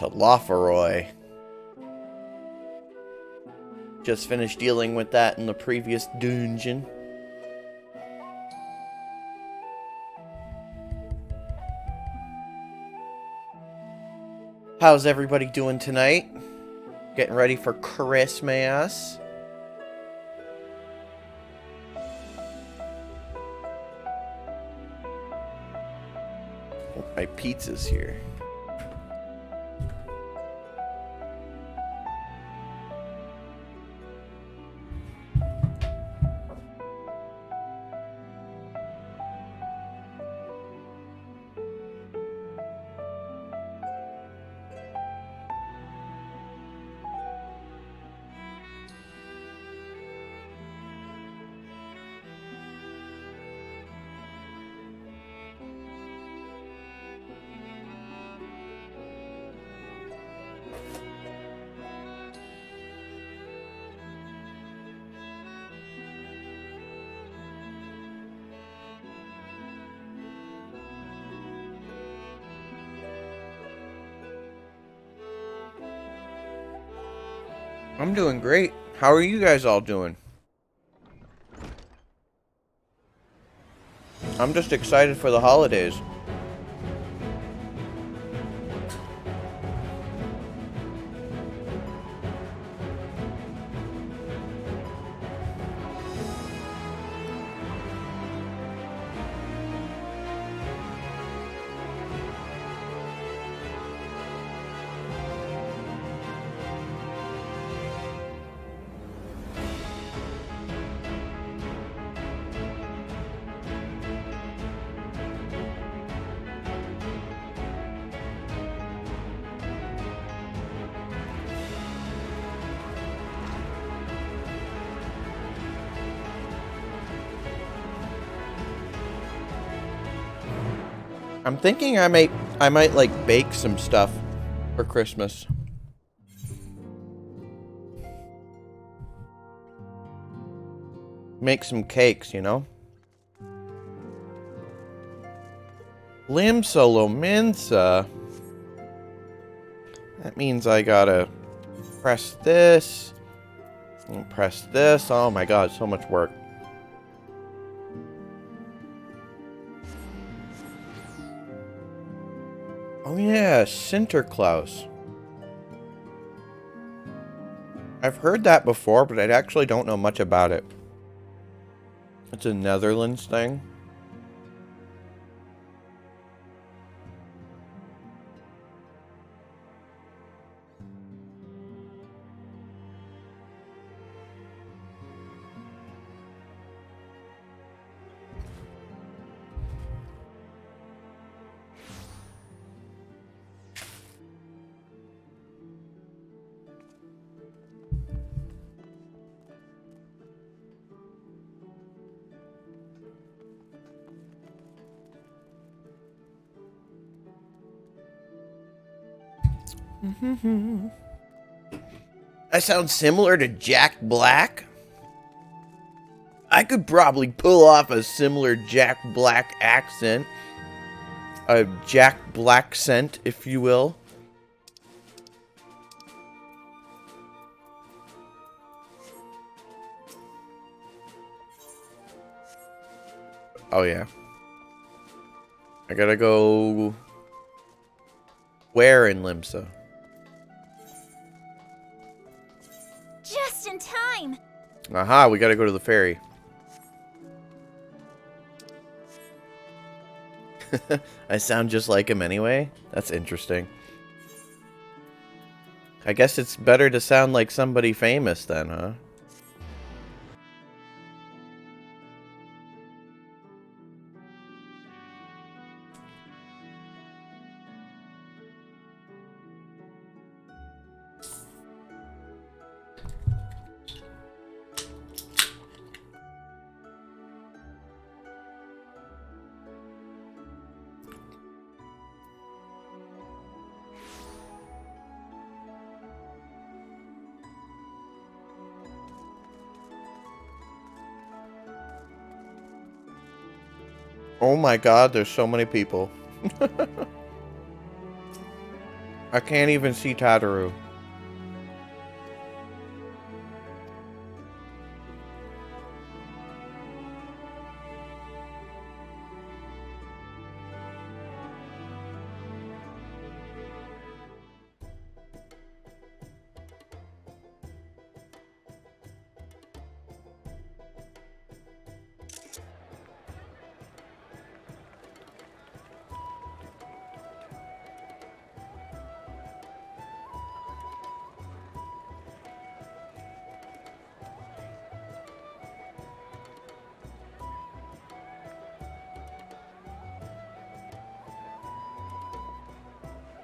to Loferoy. Just finished dealing with that in the previous dungeon. How's everybody doing tonight? Getting ready for Christmas? Oh, my pizza's here. I'm doing great. How are you guys all doing? I'm just excited for the holidays. I'm thinking I might like bake some stuff for Christmas. Make some cakes, you know? Lim solo minsa. That means I gotta press this and press this. Oh my god, so much work. Oh yeah, Sinterklaas. I've heard that before, but I actually don't know much about it. It's a Netherlands thing. That sounds similar to Jack Black. I could probably pull off a similar Jack Black accent. A Jack Black scent, if you will. Oh yeah. I gotta go... Where in Limsa? Just in time! Aha, we gotta go to the ferry. I sound just like him anyway? That's interesting. I guess it's better to sound like somebody famous then, huh? Oh my god, there's so many people. I can't even see Tataru.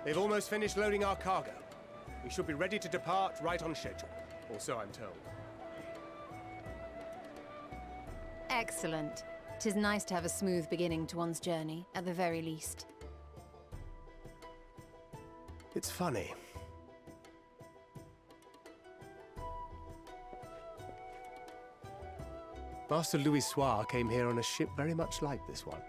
They've almost finished loading our cargo. We should be ready to depart right on schedule, or so I'm told. Excellent. 'Tis nice to have a smooth beginning to one's journey, at the very least. It's funny. Master Louis Soir came here on a ship very much like this one.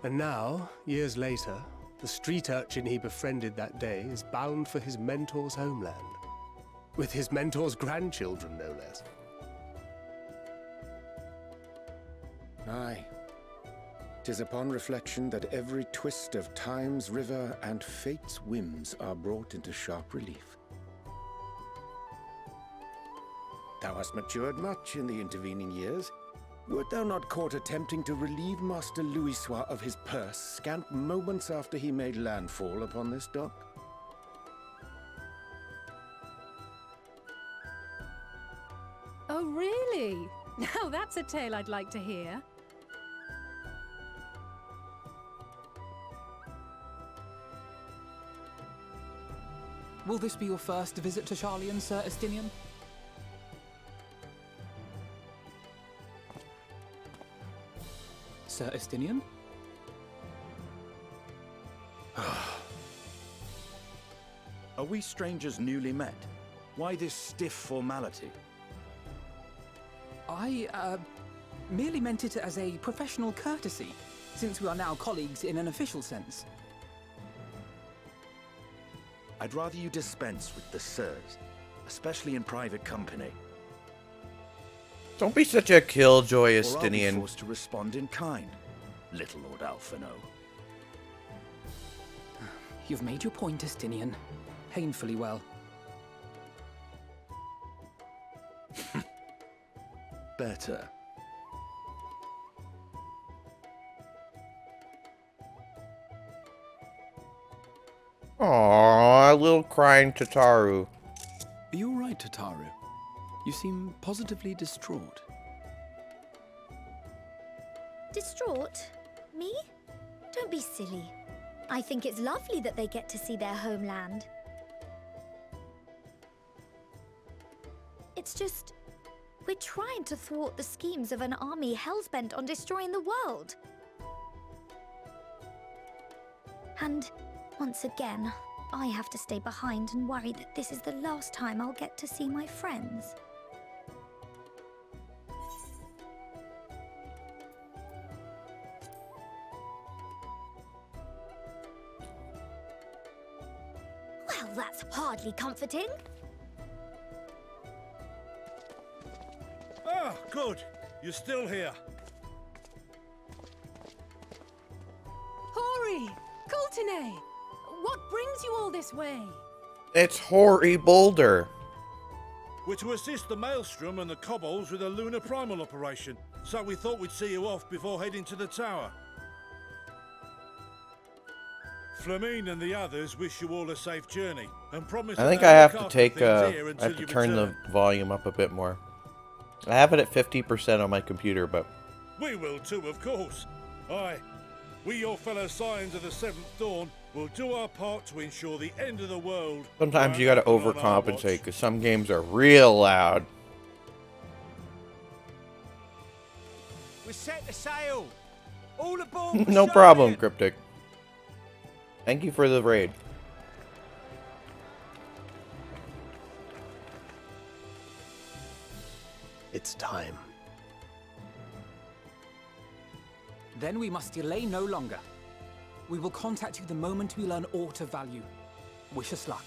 And now, years later, the street urchin he befriended that day is bound for his mentor's homeland. With his mentor's grandchildren, no less. Aye. 'Tis upon reflection that every twist of time's river and fate's whims are brought into sharp relief. Thou hast matured much in the intervening years. Wert thou not caught attempting to relieve Master Louis Soir of his purse scant moments after he made landfall upon this dock? Oh, really? Now that's a tale I'd like to hear. Will this be your first visit to Sharlayan, Sir Estinian? Sir Estinian? Are we strangers newly met? Why this stiff formality? I, merely meant it as a professional courtesy, since we are now colleagues in an official sense. I'd rather you dispense with the sirs, especially in private company. Don't be such a killjoy, Or I'll be Estinian. forced to respond in kind, little Lord Alphino. You've made your point, Estinian. Painfully well. Better. Aww, little crying Tataru. Are you all right, Tataru? You seem positively distraught. Distraught? Me? Don't be silly. I think it's lovely that they get to see their homeland. It's just, we're trying to thwart the schemes of an army hellbent on destroying the world. And once again, I have to stay behind and worry that this is the last time I'll get to see my friends. Well, that's hardly comforting. Ah, good. You're still here. Hori! Coulternay! What brings you all this way? It's Hoary Boulder. We're to assist the Maelstrom and the Kobolds with a lunar primal operation, so we thought we'd see you off before heading to the tower. Flamine and the others wish you all a safe journey, and promise I think that I they'll have look to after take, things I here have until to you turn the return. volume up a bit more. I have it at 50% on my computer, but We will too, of course. Aye. We, your fellow Scions of the Seventh Dawn, will do our part to ensure the end of the world. sometimes you won't gotta happen on our overcompensate, watch. because some games are real loud. We set the sail! All aboard! No problem, Cryptic. Thank you for the raid. It's time. Then we must delay no longer. We will contact you the moment we learn aught of value. Wish us luck.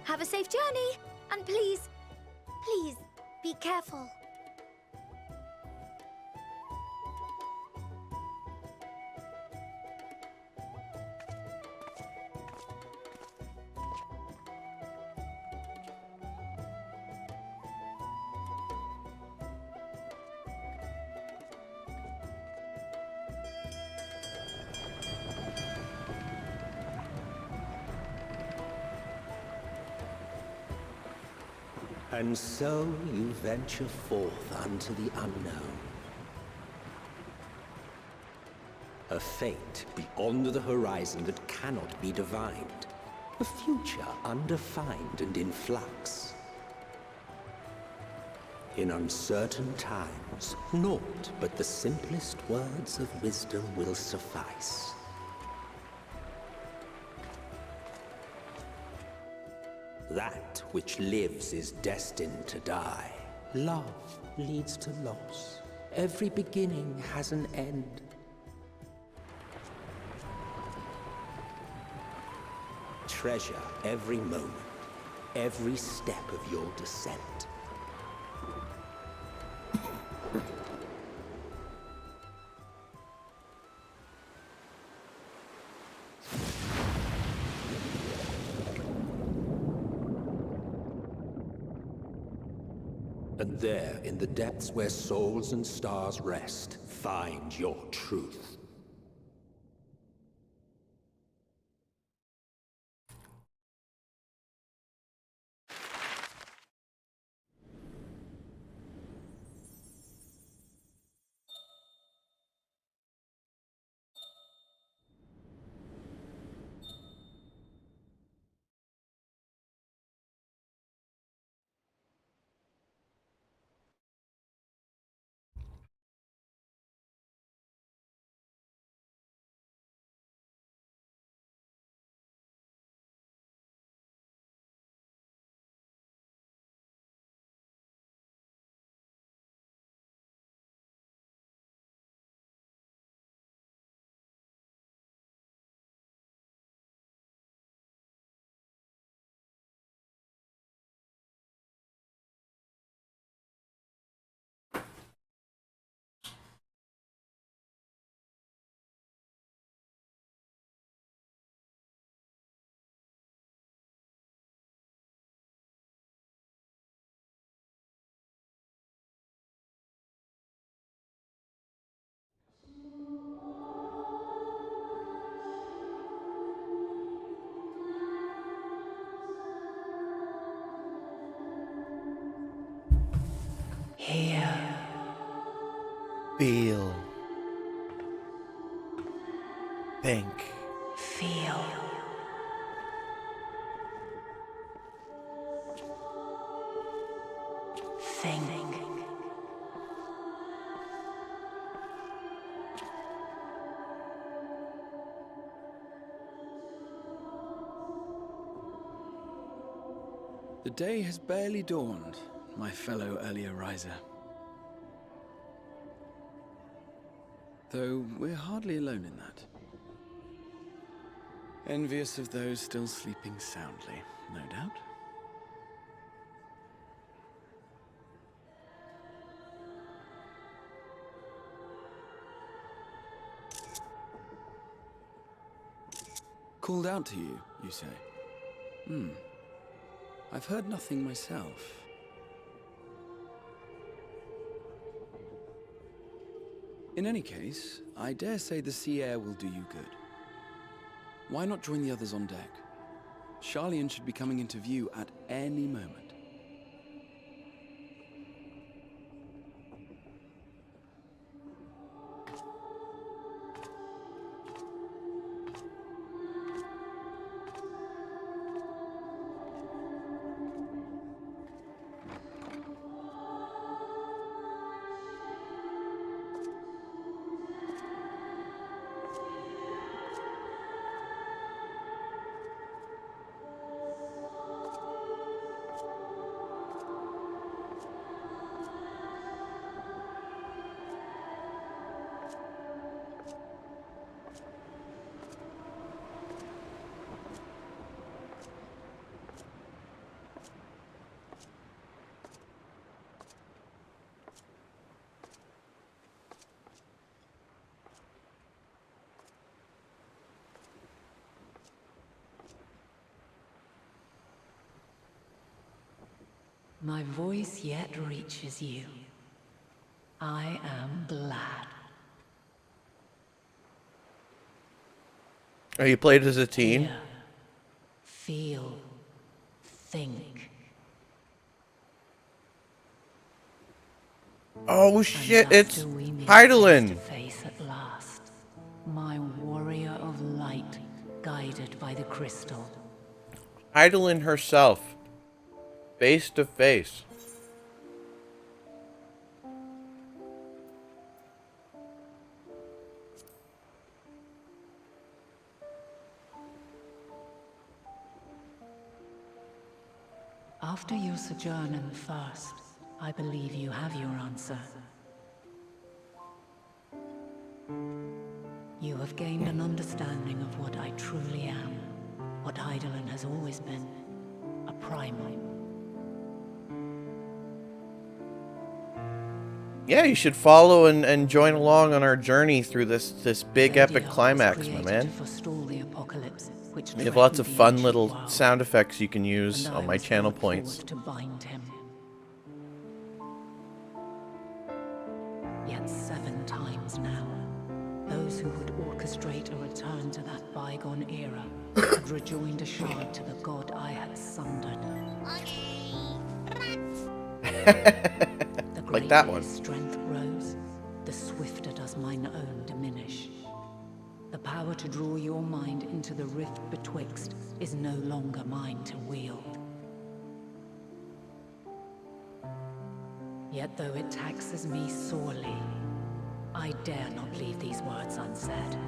Have a safe journey, and please, please, be careful. And so you venture forth unto the unknown. A fate beyond the horizon that cannot be divined. A future undefined and in flux. In uncertain times, naught but the simplest words of wisdom will suffice. That which lives is destined to die. Love leads to loss. Every beginning has an end. Treasure every moment, every step of your descent. And there, in the depths where souls and stars rest, find your truth. Here. Feel. Think. Feel. Think. The day has barely dawned, my fellow earlier riser. Though we're hardly alone in that. Envious of those still sleeping soundly, no doubt. Called out to you, you say? I've heard nothing myself. In any case, I dare say the sea air will do you good. Why not join the others on deck? Sharlayan should be coming into view at any moment. my voice yet reaches you. I am glad. Oh, you played as a teen? Hear, feel, think. Oh shit, it's Heidelin. Heidelin! Face at last, my warrior of light, guided by the crystal. Heidelin herself. Face to face. After your sojourn in the First, I believe you have your answer. You have gained an understanding of what I truly am, what Heidelin has always been, a primal. Yeah, you should follow and join along on our journey through this big epic climax, my man. We have lots of fun little sound effects you can use on my channel points. To bind him. Yet 7 times now, those who would orchestrate a return to that bygone era had rejoined a shard to the god I had sundered. Like that one. The strength grows, the swifter does mine own diminish. The power to draw your mind into the rift betwixt is no longer mine to wield. Yet though it taxes me sorely, I dare not leave these words unsaid.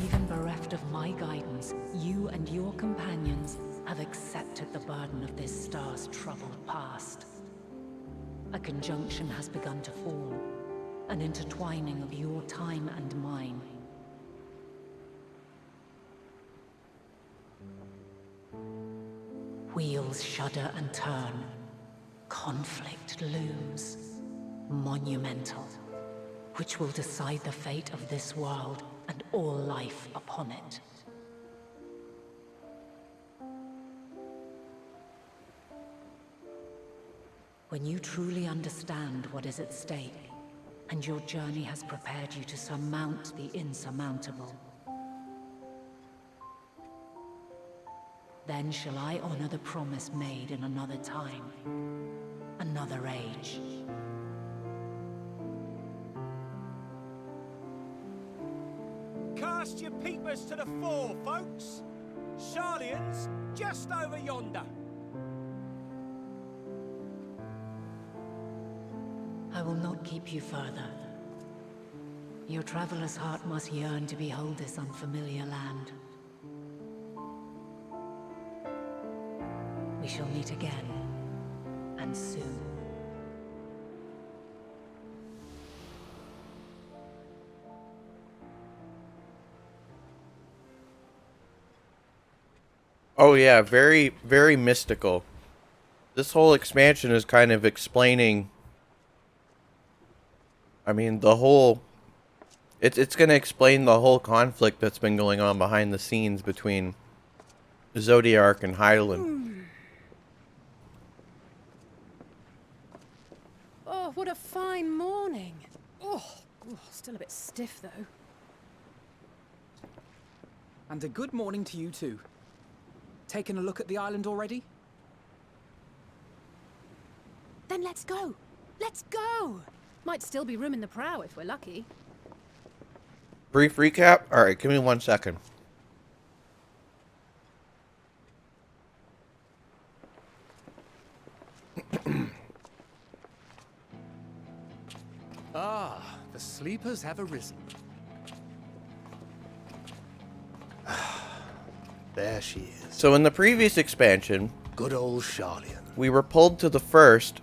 Even bereft of my guidance, you and your companions have accepted the burden of this star's troubled past. A conjunction has begun to form, an intertwining of your time and mine. Wheels shudder and turn. Conflict looms. Monumental. Which will decide the fate of this world and all life upon it. When you truly understand what is at stake, and your journey has prepared you to surmount the insurmountable, then shall I honor the promise made in another time, another age. Cast your peepers to the fore, folks. Sharlayan's just over yonder. I will not keep you further. Your traveler's heart must yearn to behold this unfamiliar land. We shall meet again, and soon. Oh yeah, very, very mystical. This whole expansion is kind of explaining... I mean, the whole... It's going to explain the whole conflict that's been going on behind the scenes between Zodiark and Heidelin. Oh, what a fine morning. Oh, still a bit stiff though. And a good morning to you too. Taking a look at the island already? Then let's go. Let's go. Might still be room in the prow if we're lucky. Brief recap? Alright, give me 1 second. Ah, the sleepers have arisen. There she is. So in the previous expansion, Good old Sharlayan. we were pulled to the First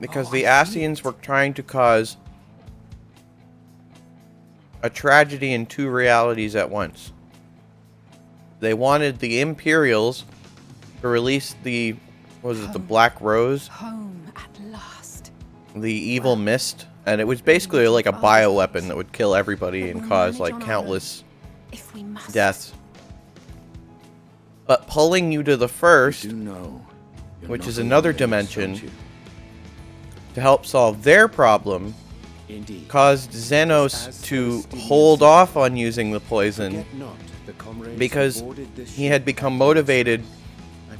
because the Ascians were trying to cause a tragedy in 2 realities at once. They wanted the Imperials to release the, what was it, the Black Rose? Home at last. The evil mist. And it was basically like a bioweapon that would kill everybody and cause like countless deaths. But pulling you to the first, You know which not is alone another in this, dimension, don't you? to help solve their problem, Indeed. caused Zenos to hold off on using the poison because he had become motivated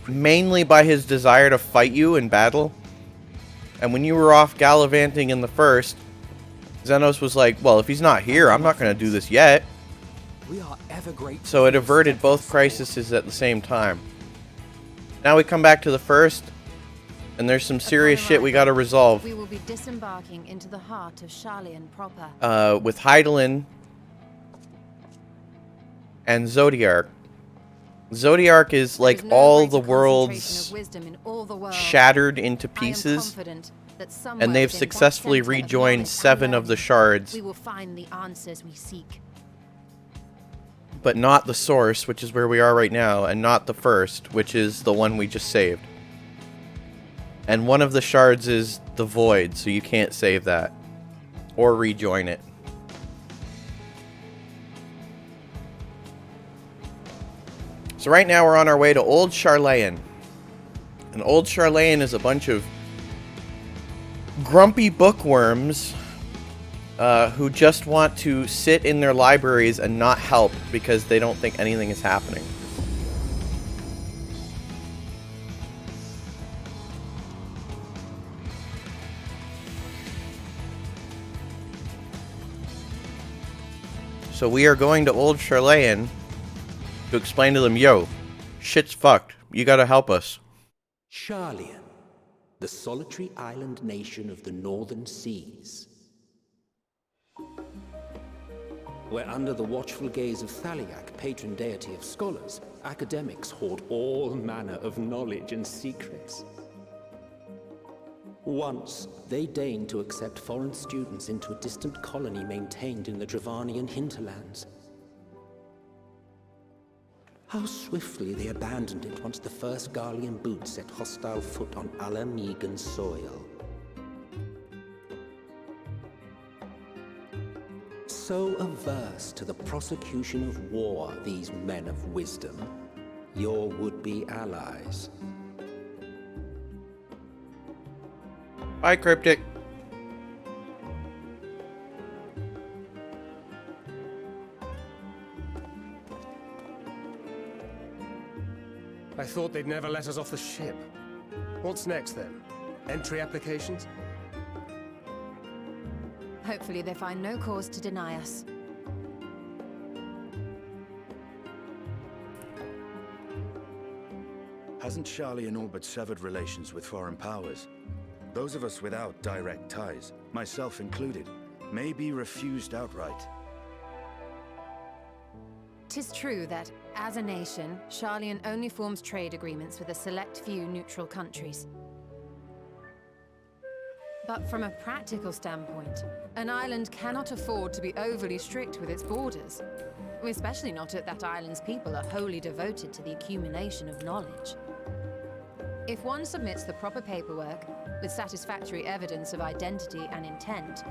mainly by his desire to fight you in battle. And when you were off gallivanting in the first, Zenos was like, well, if he's not here, I'm not going to do this yet. We are ever grateful. So it averted both crises at the same time. Now we come back to the first, and there's some serious shit we got to resolve. We will be disembarking into the heart of Sharlayan proper. With Hydaelyn and Zodiark. Zodiark is like all the worlds shattered into pieces, and they've successfully rejoined 7 of the shards. We will find the answers we seek. But not the source, which is where we are right now, and not the first, which is the one we just saved. And one of the shards is the void, so you can't save that. Or rejoin it. So right now we're on our way to Old Sharlayan. And Old Sharlayan is a bunch of grumpy bookworms who just want to sit in their libraries and not help because they don't think anything is happening. So we are going to Old Sharlayan to explain to them, yo, shit's fucked. You gotta help us. Sharlayan, the solitary island nation of the northern seas. Where under the watchful gaze of Thaliak, patron deity of scholars, academics hoard all manner of knowledge and secrets. Once, they deigned to accept foreign students into a distant colony maintained in the Dravanian hinterlands. How swiftly they abandoned it once the first Garlean boot set hostile foot on Ala Megan soil. So averse to the prosecution of war, these men of wisdom, your would-be allies. Bye, Cryptic. I thought they'd never let us off the ship. What's next then? Entry applications? Hopefully they find no cause to deny us. Hasn't Sharlayan all but severed relations with foreign powers? Those of us without direct ties, myself included, may be refused outright. 'Tis true that, as a nation, Sharlayan only forms trade agreements with a select few neutral countries. But from a practical standpoint, an island cannot afford to be overly strict with its borders, especially not if that island's people are wholly devoted to the accumulation of knowledge. If one submits the proper paperwork, with satisfactory evidence of identity and intent,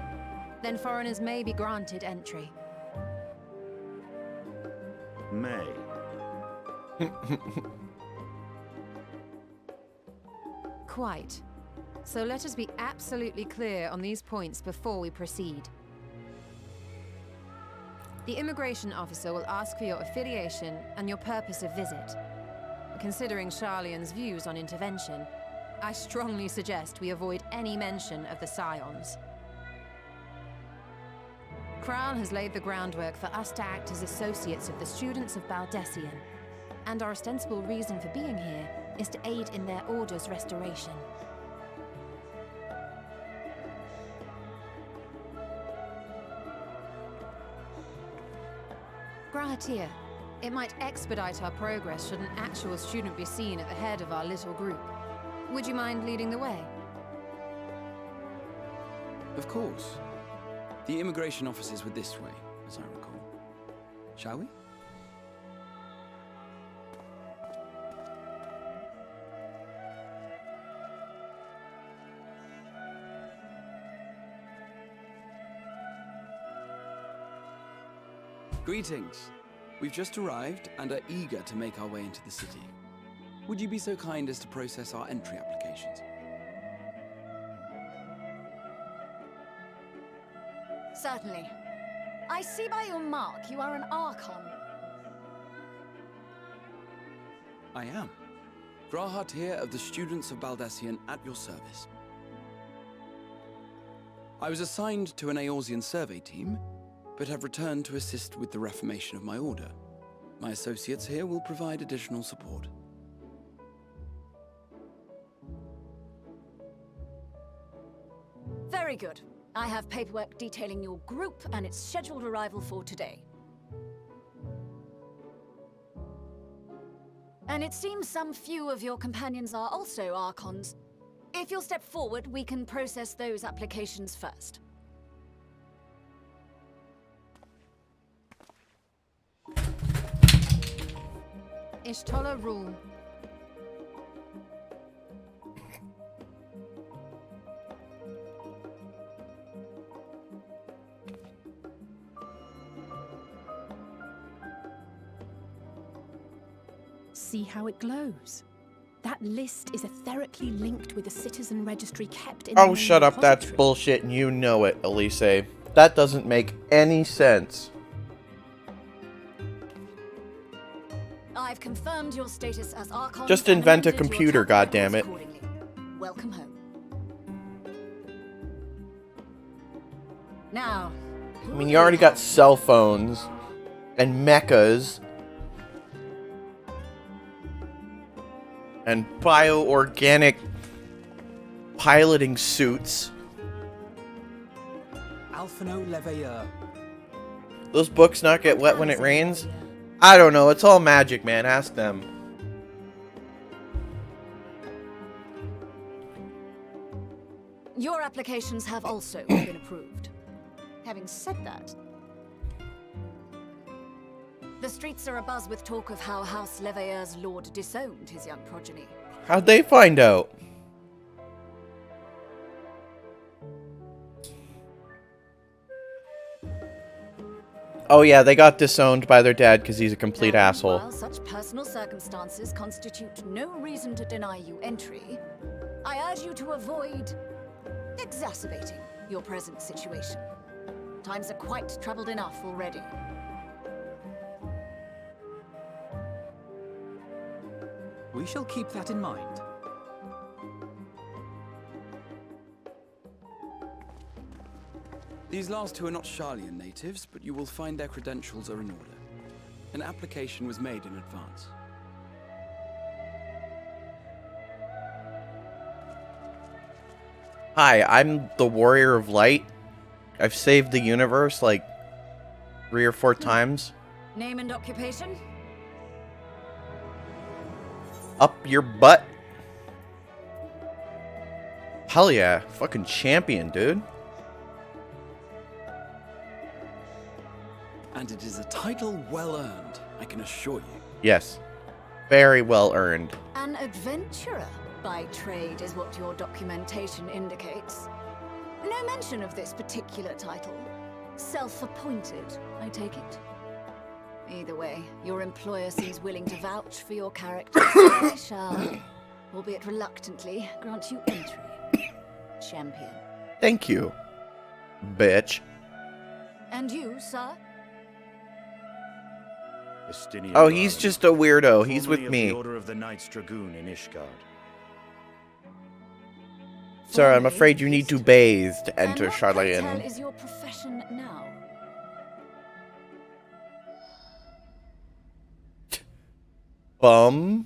then foreigners may be granted entry. May. Quite. So let us be absolutely clear on these points before we proceed. The immigration officer will ask for your affiliation and your purpose of visit. Considering Sharlayan's views on intervention, I strongly suggest we avoid any mention of the Scions. Kral has laid the groundwork for us to act as associates of the students of Baldessian, and our ostensible reason for being here is to aid in their order's restoration. Grahatir, it might expedite our progress should an actual student be seen at the head of our little group. Would you mind leading the way? Of course. The immigration officers were this way, as I recall. Shall we? Greetings. We've just arrived and are eager to make our way into the city. Would you be so kind as to process our entry applications? Certainly. I see by your mark you are an Archon. I am. Grahat here of the Students of Baldassian at your service. I was assigned to an Eorzean survey team, but have returned to assist with the reformation of my order. My associates here will provide additional support. Very good. I have paperwork detailing your group and its scheduled arrival for today. And it seems some few of your companions are also Archons. If you'll step forward, we can process those applications first. Ishtola rule. See how it glows. That list is etherically linked with the citizen registry kept in the Oh, main shut up. That's repository. bullshit, and you know it, Elise. That doesn't make any sense. I've confirmed your status as Archon. Just and invent a amended your computer, travel goddammit. records accordingly. Welcome home. Now, I mean, you already got cell phones and mechas and bioorganic piloting suits. Alphino Leveilleur. Those books not get wet when it rains? I don't know. It's all magic, man. Ask them. your applications have also been approved. Having said that, the streets are abuzz with talk of how House Leveilleur's lord disowned his young progeny. How'd they find out? Oh yeah, they got disowned by their dad because he's a complete asshole. While such personal circumstances constitute no reason to deny you entry, I urge you to avoid exacerbating your present situation. Times are quite troubled enough already. We shall keep that in mind. These last two are not Sharlayan natives, but you will find their credentials are in order. An application was made in advance. Hi, I'm the Warrior of Light. I've saved the universe like 3 or 4 times. Name and occupation? Up your butt. Hell yeah, fucking champion, dude. And it is a title well earned, I can assure you. Yes, very well earned. An adventurer by trade is what your documentation indicates. No mention of this particular title. Self-appointed, I take it. Either way, your employer seems willing to vouch for your character, so I shall, albeit reluctantly, grant you entry. Champion. Thank you, bitch. And you, sir? Estinian Oh, he's Varley, just a weirdo. He's formerly with of me. The Order of the Knights Dragoon in Ishgard. Sir, I'm afraid you need to bathe to enter And what, pray tell, Sharlayan. is your profession now? Bum.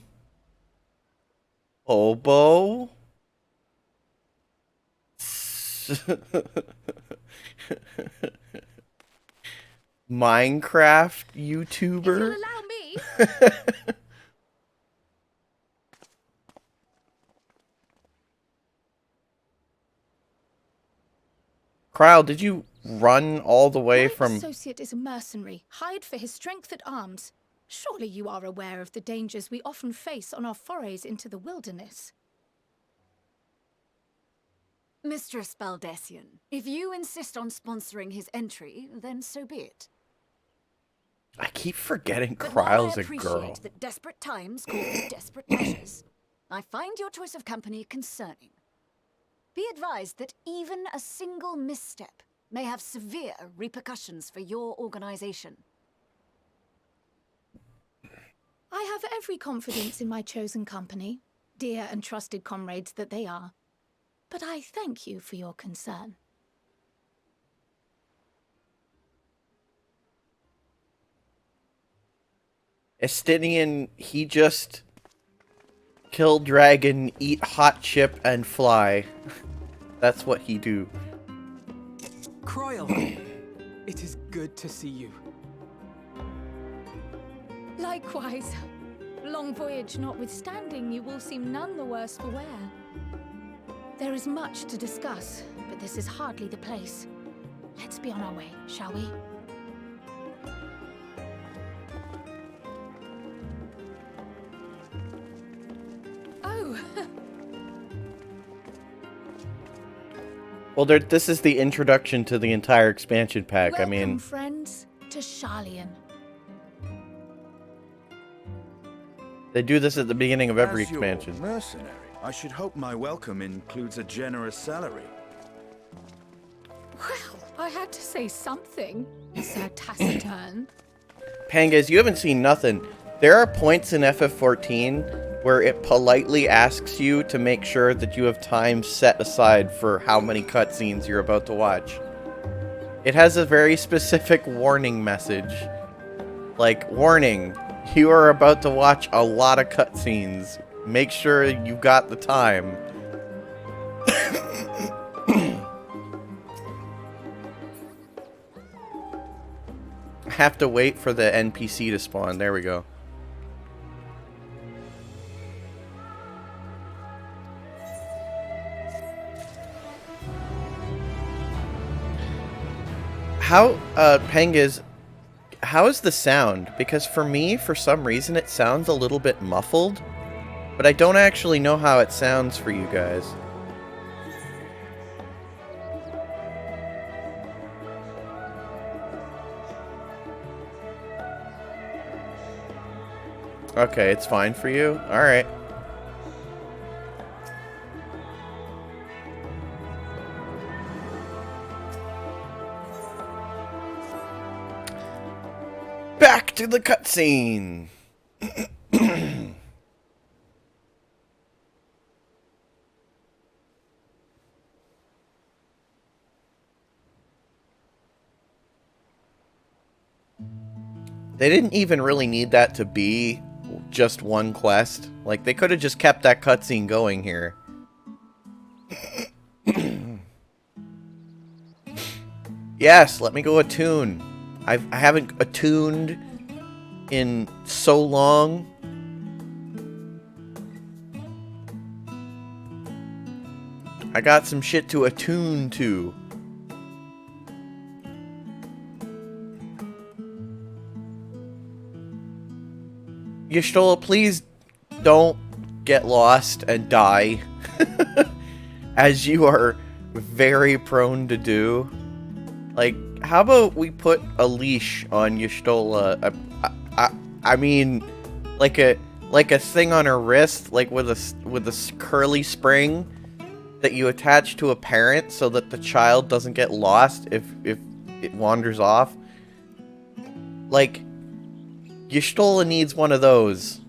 Oboe. Minecraft YouTuber. If you'll allow me. Kryle, did you run all the way My from... associate is a mercenary, hired for his strength at arms. Surely you are aware of the dangers we often face on our forays into the wilderness. Mistress Baldassian, if you insist on sponsoring his entry, then so be it. I keep forgetting But while Kryle's I a girl. appreciate that desperate times call for desperate measures, I find your choice of company concerning. Be advised that even a single misstep may have severe repercussions for your organization. I have every confidence in my chosen company, dear and trusted comrades that they are. But I thank you for your concern. Estinian, he just kill dragon, eat hot chip, and fly. That's what he do. Cryle, it is good to see you. Likewise. Long voyage notwithstanding, you will seem none the worse for wear. There is much to discuss, but this is hardly the place. Let's be on our way, shall we? Oh! Well, this is the introduction to the entire expansion pack. Welcome, I mean, friends, to Sharlayan. they do this at the beginning of every As your expansion. mercenary, I should hope my welcome includes a generous salary. Well, I had to say something, Sir Taciturn. Pangas, you haven't seen nothing. There are points in FF14 where it politely asks you to make sure that you have time set aside for how many cutscenes you're about to watch. It has a very specific warning message. Like, warning, you are about to watch a lot of cutscenes. Make sure you've got the time. Have to wait for the NPC to spawn. There we go. How, Pengas, how is the sound? Because for me, for some reason, it sounds a little bit muffled, but I don't actually know how it sounds for you guys. Okay, it's fine for you? Alright. Back to the cutscene! They didn't even really need that to be just one quest. Like, they could have just kept that cutscene going here. Yes, let me go attune. I haven't attuned in so long. I got some shit to attune to. Y'shtola, please don't get lost and die. As you are very prone to do. Like, how about we put a leash on Y'shtola? I mean, like a thing on her wrist, like with a curly spring that you attach to a parent so that the child doesn't get lost if it wanders off. Like, Y'shtola needs one of those.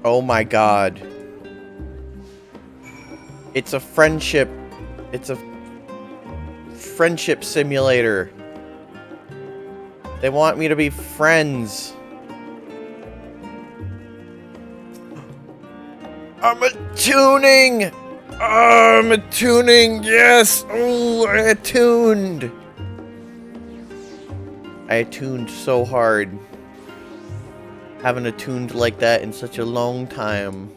Oh my god. It's a friendship. It's a friendship simulator. They want me to be friends. I'm attuning! I'm attuning, yes! Oh, I attuned! I attuned so hard. Haven't attuned like that in such a long time.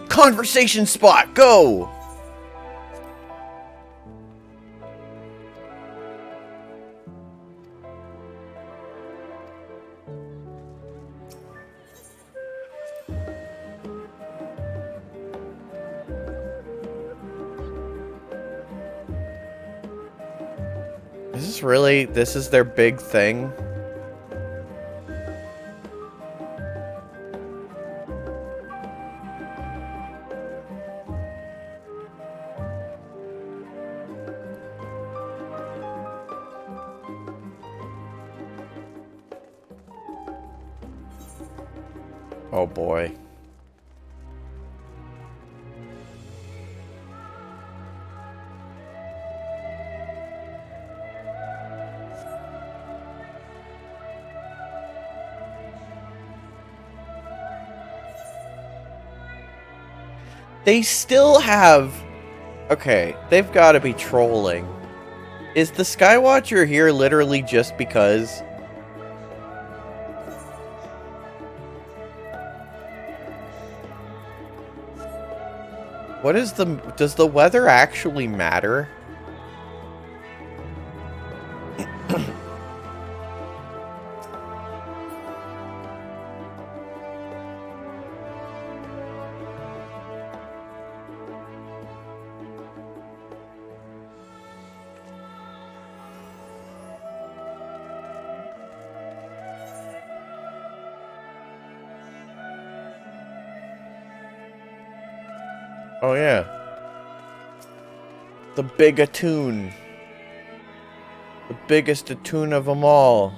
Conversation spot, go! This is their big thing? Oh boy. They still have... Okay, they've got to be trolling. Is the Skywatcher here literally just because? What is the... Does the weather actually matter? Oh yeah. The big attune. The biggest attune of them all.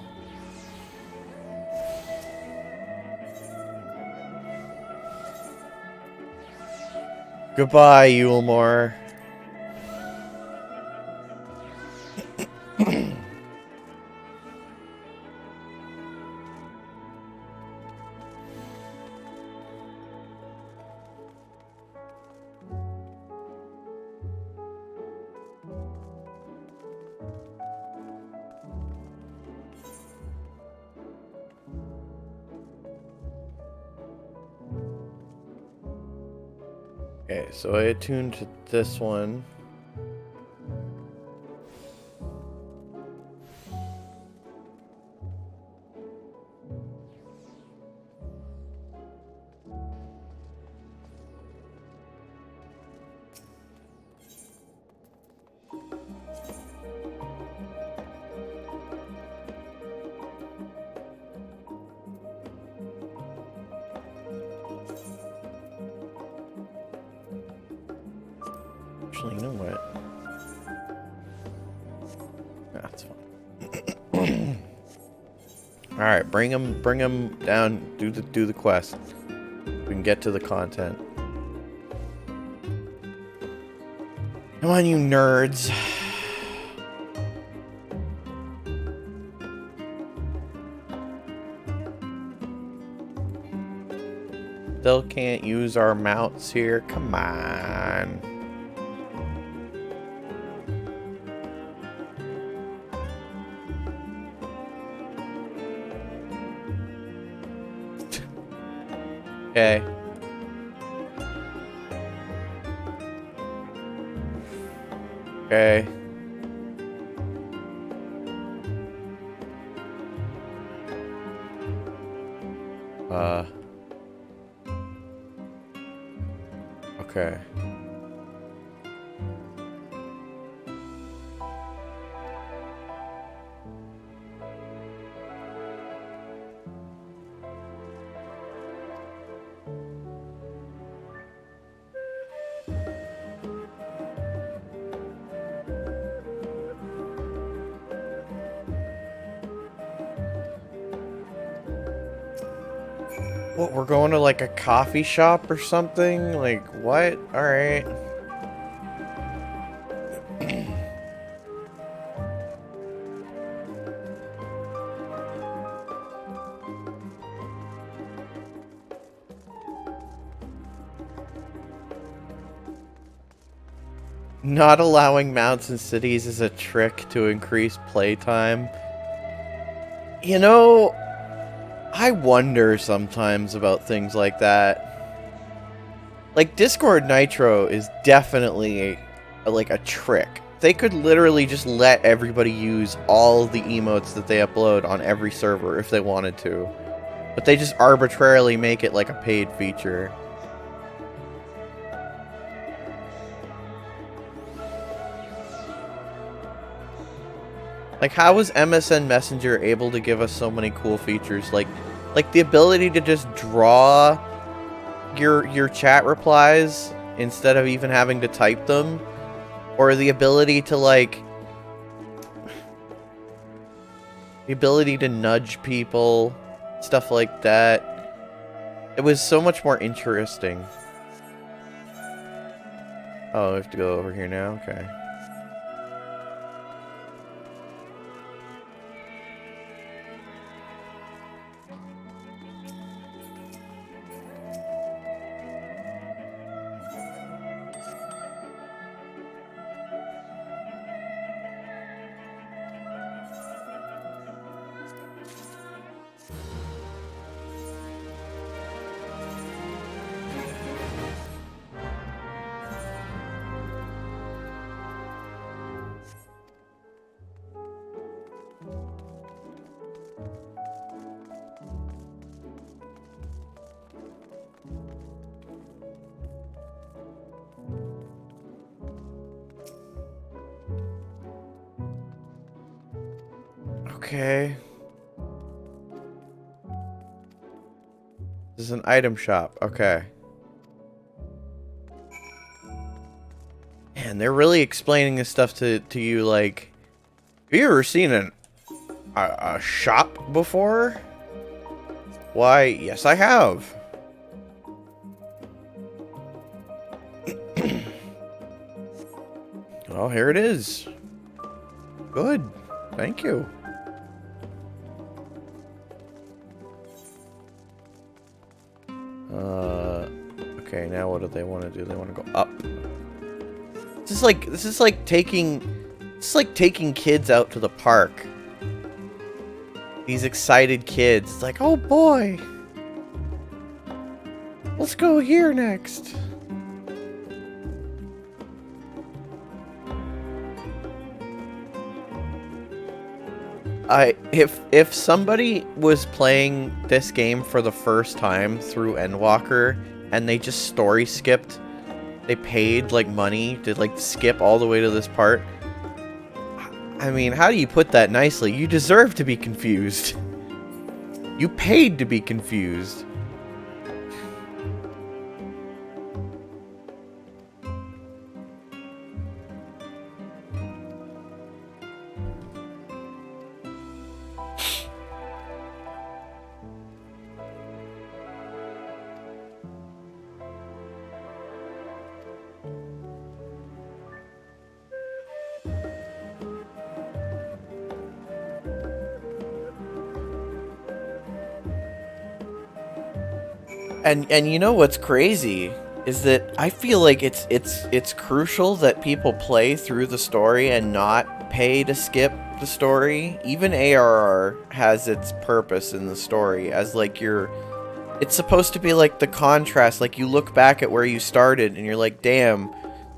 Goodbye, Yulmore. Okay, so I attuned to this one. Actually, you know what? That's fine. All right, bring him down. Do the quest. We can get to the content. Come on, you nerds. Still can't use our mounts here. Come on. Okay. Okay. Okay. What, we're going to like a coffee shop or something? Like, what? Alright. Not allowing mounts in cities is a trick to increase playtime. You know, I wonder sometimes about things like that. Like, Discord Nitro is definitely like a trick. They could literally just let everybody use all the emotes that they upload on every server if they wanted to. But they just arbitrarily make it like a paid feature. Like, how was MSN Messenger able to give us so many cool features? Like the ability to just draw your chat replies instead of even having to type them, or the ability to nudge people, stuff like that. It was so much more interesting. Oh, I have to go over here now? Okay. Okay. This is an item shop. Okay. Man, they're really explaining this stuff to you, like... Have you ever seen a shop before? Why, yes I have. Well, here it is. Good. Thank you. Okay, now what do they want to do? They want to go up. This is like taking kids out to the park. These excited kids. It's like, oh boy. Let's go here next. If somebody was playing this game for the first time through Endwalker and they just story skipped, they paid like money to like skip all the way to this part. I mean, how do you put that nicely? You deserve to be confused. You paid to be confused. And you know what's crazy is that I feel like it's crucial that people play through the story and not pay to skip the story. Even ARR has its purpose in the story as like it's supposed to be like the contrast, like you look back at where you started and you're like, damn,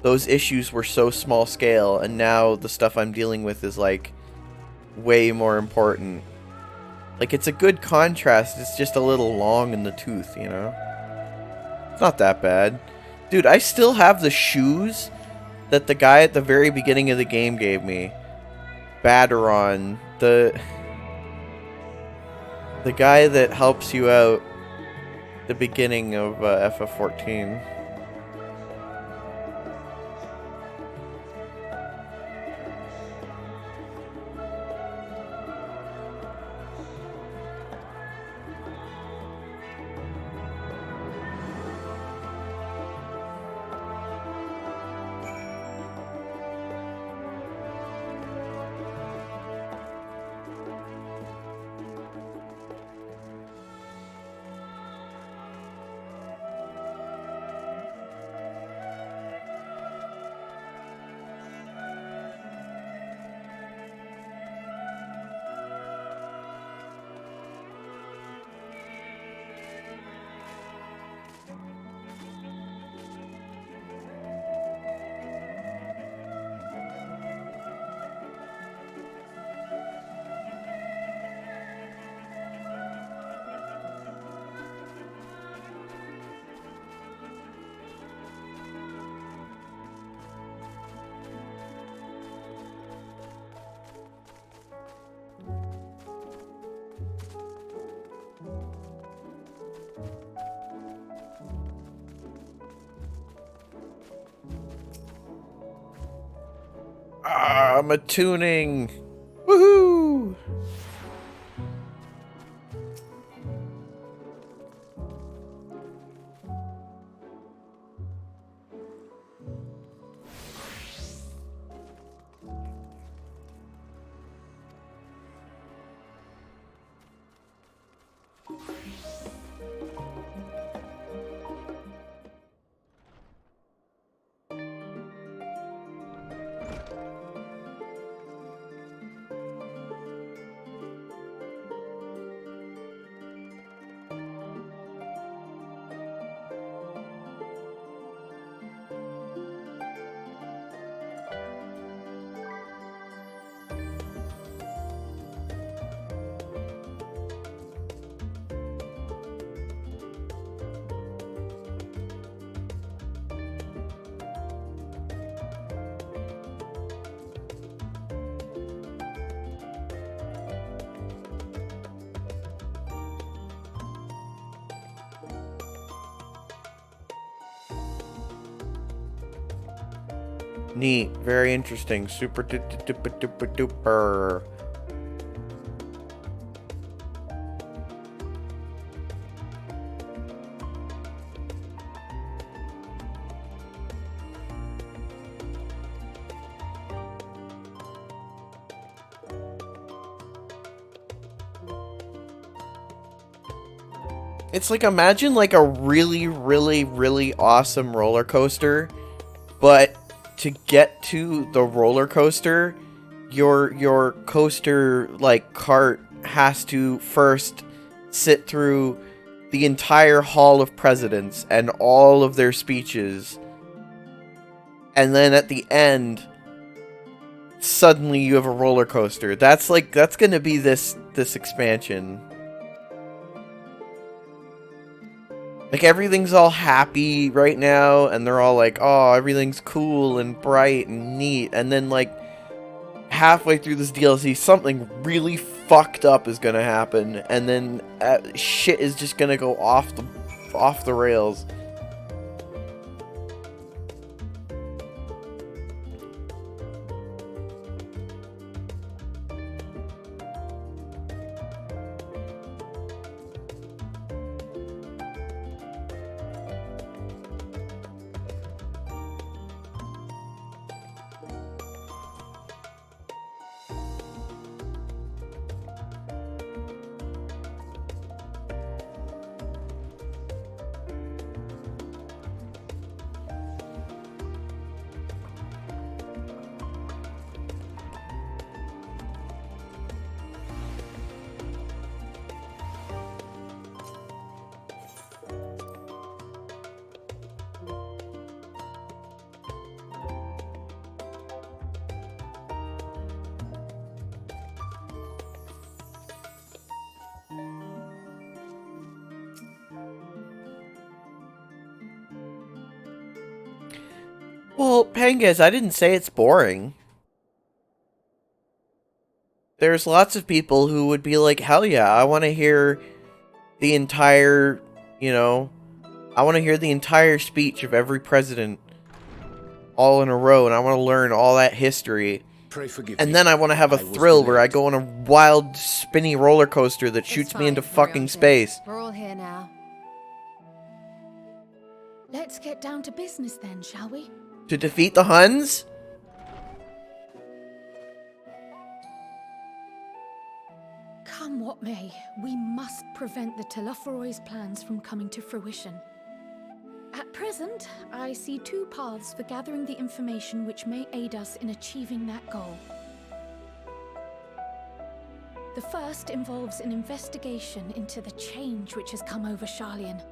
those issues were so small scale and now the stuff I'm dealing with is like way more important. Like, it's a good contrast, it's just a little long in the tooth, you know? It's not that bad. Dude, I still have the shoes that the guy at the very beginning of the game gave me. Baderon, the guy that helps you out at the beginning of FF14. I'm a tuning. Woohoo! Neat. Very interesting. Super duper duper duper. It's like, imagine like a really, really, really awesome roller coaster, but to get to the roller coaster, your coaster like cart has to first sit through the entire Hall of Presidents and all of their speeches, and then at the end, suddenly you have a roller coaster. That's gonna be this expansion. Like, everything's all happy right now, and they're all like, oh, everything's cool and bright and neat, and then, like, halfway through this DLC, something really fucked up is gonna happen, and then shit is just gonna go off the rails. Well, Pengas, I didn't say it's boring. There's lots of people who would be like, hell yeah, I want to hear the entire, I want to hear the entire speech of every president all in a row, and I want to learn all that history. Pray forgive and me. then I want to have a thrill where I go on a wild, spinny roller coaster that shoots me into fucking space. We're all here now. Let's get down to business then, shall we? To defeat the Huns? Come what may, we must prevent the Telophoroid's plans from coming to fruition. At present, I see two paths for gathering the information which may aid us in achieving that goal. The first involves an investigation into the change which has come over Sharlayan.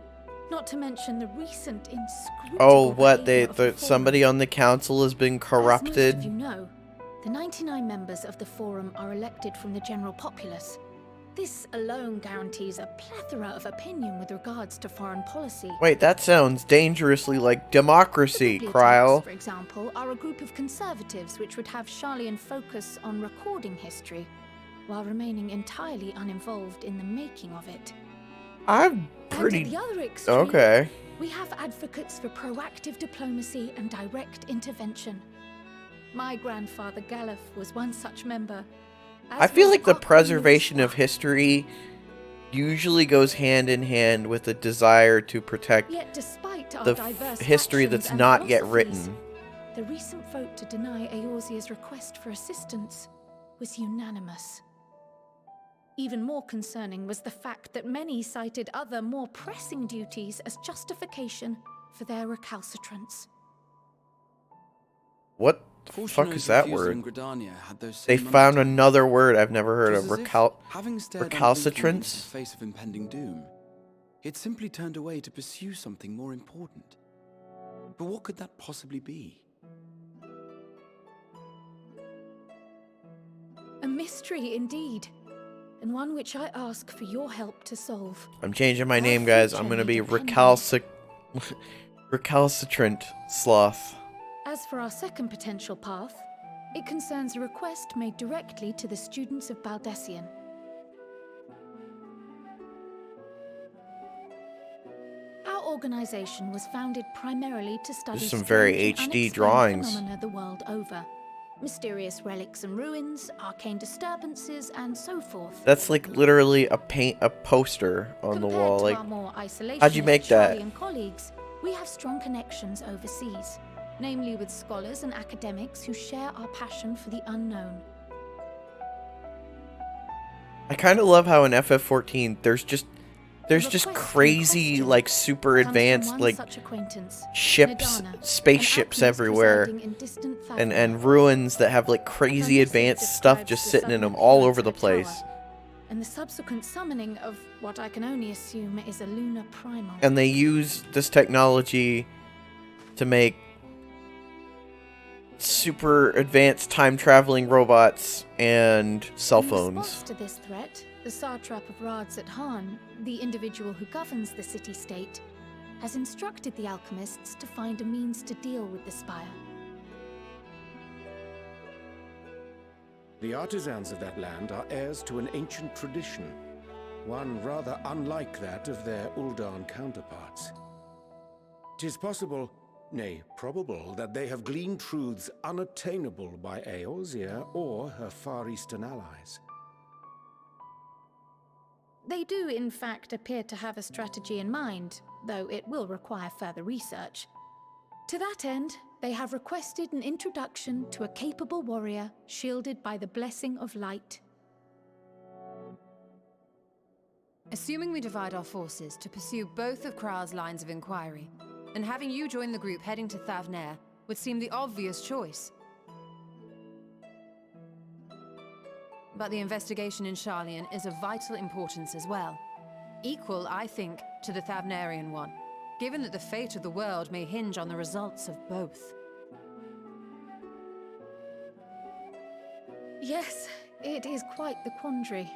Not to mention the recent inscrutable Oh, what? behavior of the Somebody on the council has been corrupted? As most of you know, the 99 members of the Forum are elected from the general populace. This alone guarantees a plethora of opinion with regards to foreign policy. Wait, that sounds dangerously like democracy, Kryle. For example, are a group of conservatives which would have Sharlayan focus on recording history, while remaining entirely uninvolved in the making of it. I'm pretty... And at the other extreme, okay. We have advocates for proactive diplomacy and direct intervention. My grandfather Galuf was one such member. I feel like the preservation of history usually goes hand in hand with a desire to protect Yet despite our the diverse history factions that's and not yet philosophies, written. the recent vote to deny Eorzea's request for assistance was unanimous. Even more concerning was the fact that many cited other, more pressing duties as justification for their recalcitrance. What the fuck is that word? They found another word I've never heard of. Recalcitrance? Face of impending doom, it simply turned away to pursue something more important. But what could that possibly be? A mystery indeed, and one which I ask for your help to solve. I'm changing my name, guys. I'm gonna be recalcitrant Sloth. As for our second potential path, it concerns a request made directly to the students of Baldessian. Our organization was founded primarily to study There's some very strange and HD unexplained drawings. phenomena the world over. Mysterious relics and ruins, arcane disturbances, and so forth. That's like literally a poster on the wall. To Like, our more how'd you make that? Sharlayan colleagues, we have strong connections overseas, namely with scholars and academics who share our passion for the unknown. I kind of love how in FF14 there's just crazy, like, super advanced, like, ships, spaceships everywhere, and ruins that have, like, crazy advanced stuff just sitting in them all over the place. And the subsequent summoning of what I can only assume is a lunar primal. And they use this technology to make super advanced time-traveling robots and cell In phones. response to this threat, the Satrap of Radzat-Han, the individual who governs the city-state, has instructed the alchemists to find a means to deal with the spire. The artisans of that land are heirs to an ancient tradition, one rather unlike that of their Uldan counterparts. 'Tis possible, nay, probable, that they have gleaned truths unattainable by Eorzea or her Far Eastern allies. They do, in fact, appear to have a strategy in mind, though it will require further research. To that end, they have requested an introduction to a capable warrior shielded by the blessing of light. Assuming we divide our forces to pursue both of Kral's lines of inquiry, and having you join the group heading to Thavnair would seem the obvious choice. But the investigation in Sharlayan is of vital importance as well. Equal, I think, to the Thavnarian one, given that the fate of the world may hinge on the results of both. Yes, it is quite the quandary.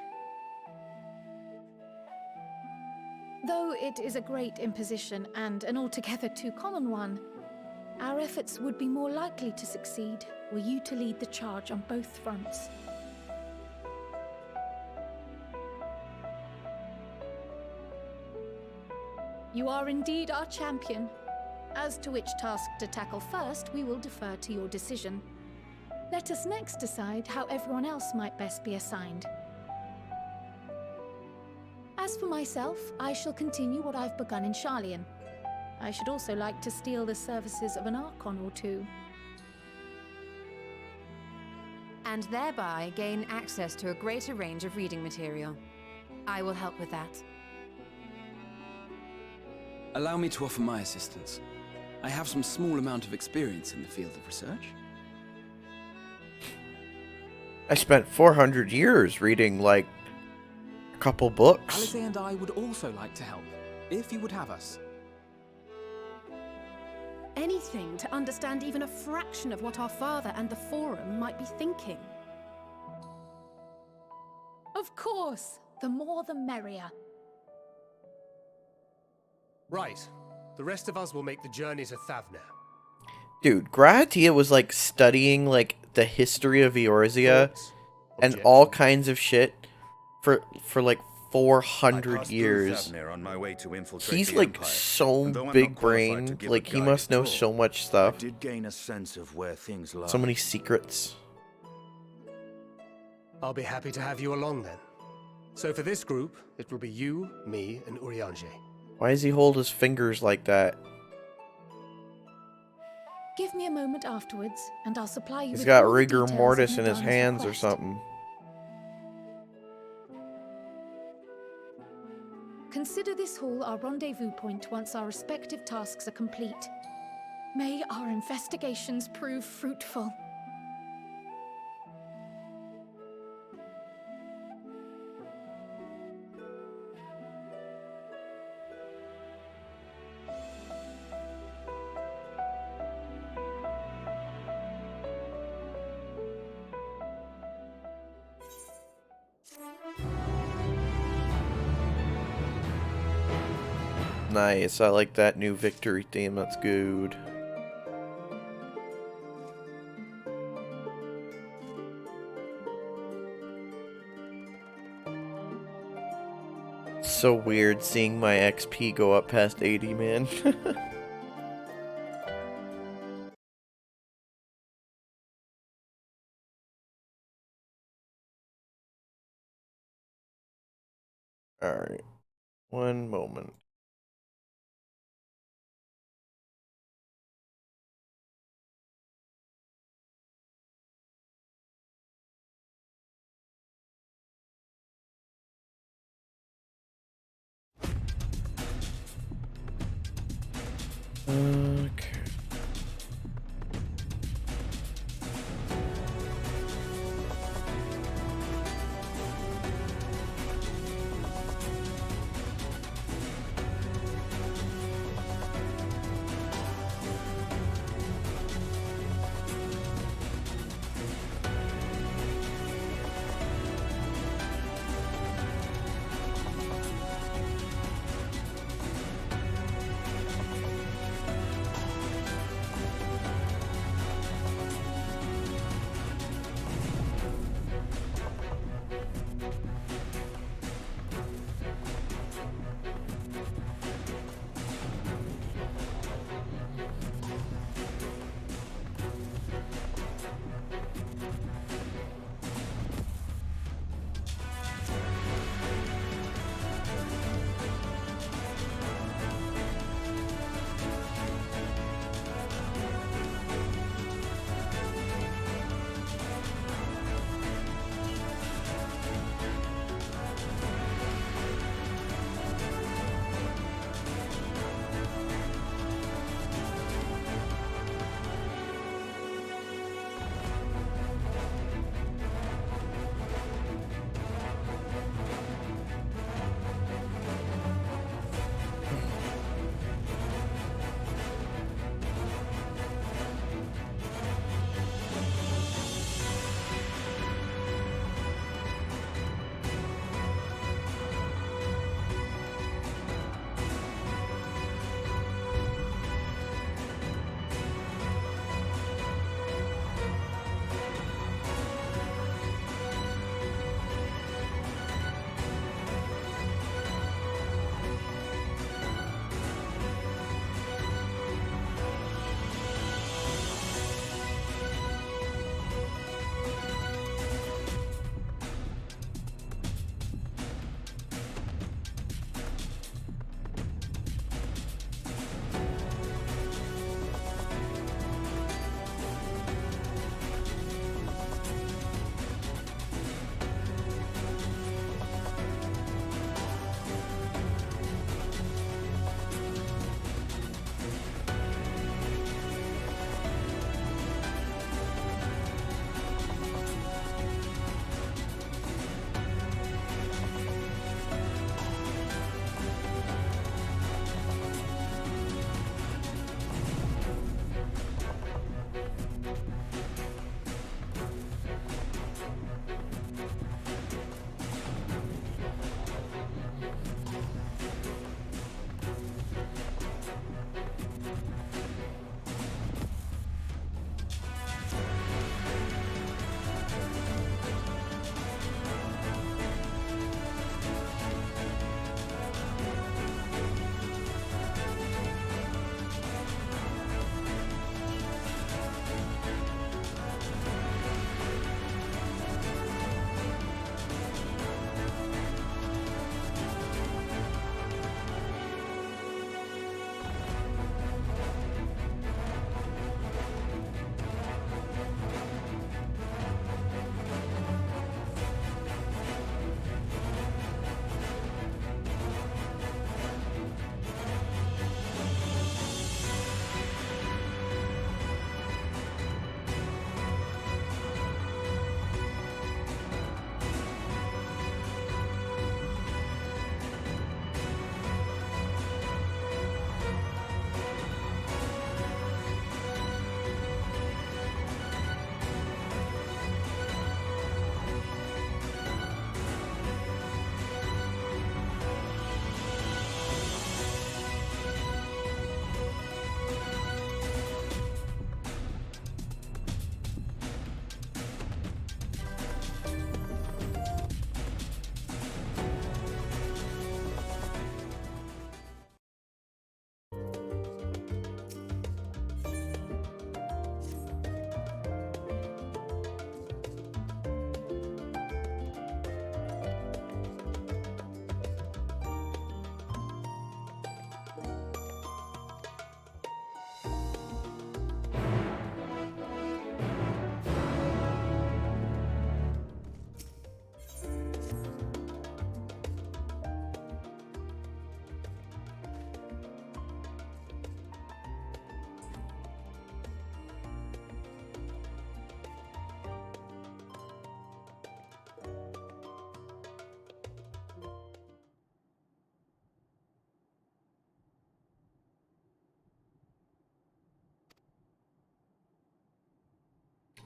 Though it is a great imposition and an altogether too common one, our efforts would be more likely to succeed were you to lead the charge on both fronts. You are indeed our champion. As to which task to tackle first, we will defer to your decision. Let us next decide how everyone else might best be assigned. As for myself, I shall continue what I've begun in Sharlayan. I should also like to steal the services of an Archon or two. And thereby gain access to a greater range of reading material. I will help with that. Allow me to offer my assistance. I have some small amount of experience in the field of research. I spent 400 years reading, like, a couple books. Alice and I would also like to help, if you would have us. Anything to understand even a fraction of what our father and the Forum might be thinking. Of course, the more the merrier. Right. The rest of us will make the journey to Thavnair. Dude, Gratia was, like, studying, like, the history of Eorzea and all kinds of shit for like 400 years. On my way to infiltrate He's the like Empire. so And though I'm big not qualified to brained. give a Like he guide must at know all, so much I stuff. did gain a sense of where things lie. So many secrets. I'll be happy to have you along then. So for this group, it will be you, me, and Urianger. Why does he hold his fingers like that? Give me a moment afterwards, and I'll supply you He's with got all the rigor details of mortis in his Nadana's hands or request. something. Consider this hall our rendezvous point once our respective tasks are complete. May our investigations prove fruitful. Nice, I like that new victory theme, that's good. So weird seeing my XP go up past 80, man. Alright, one moment. Okay.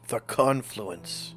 The confluence.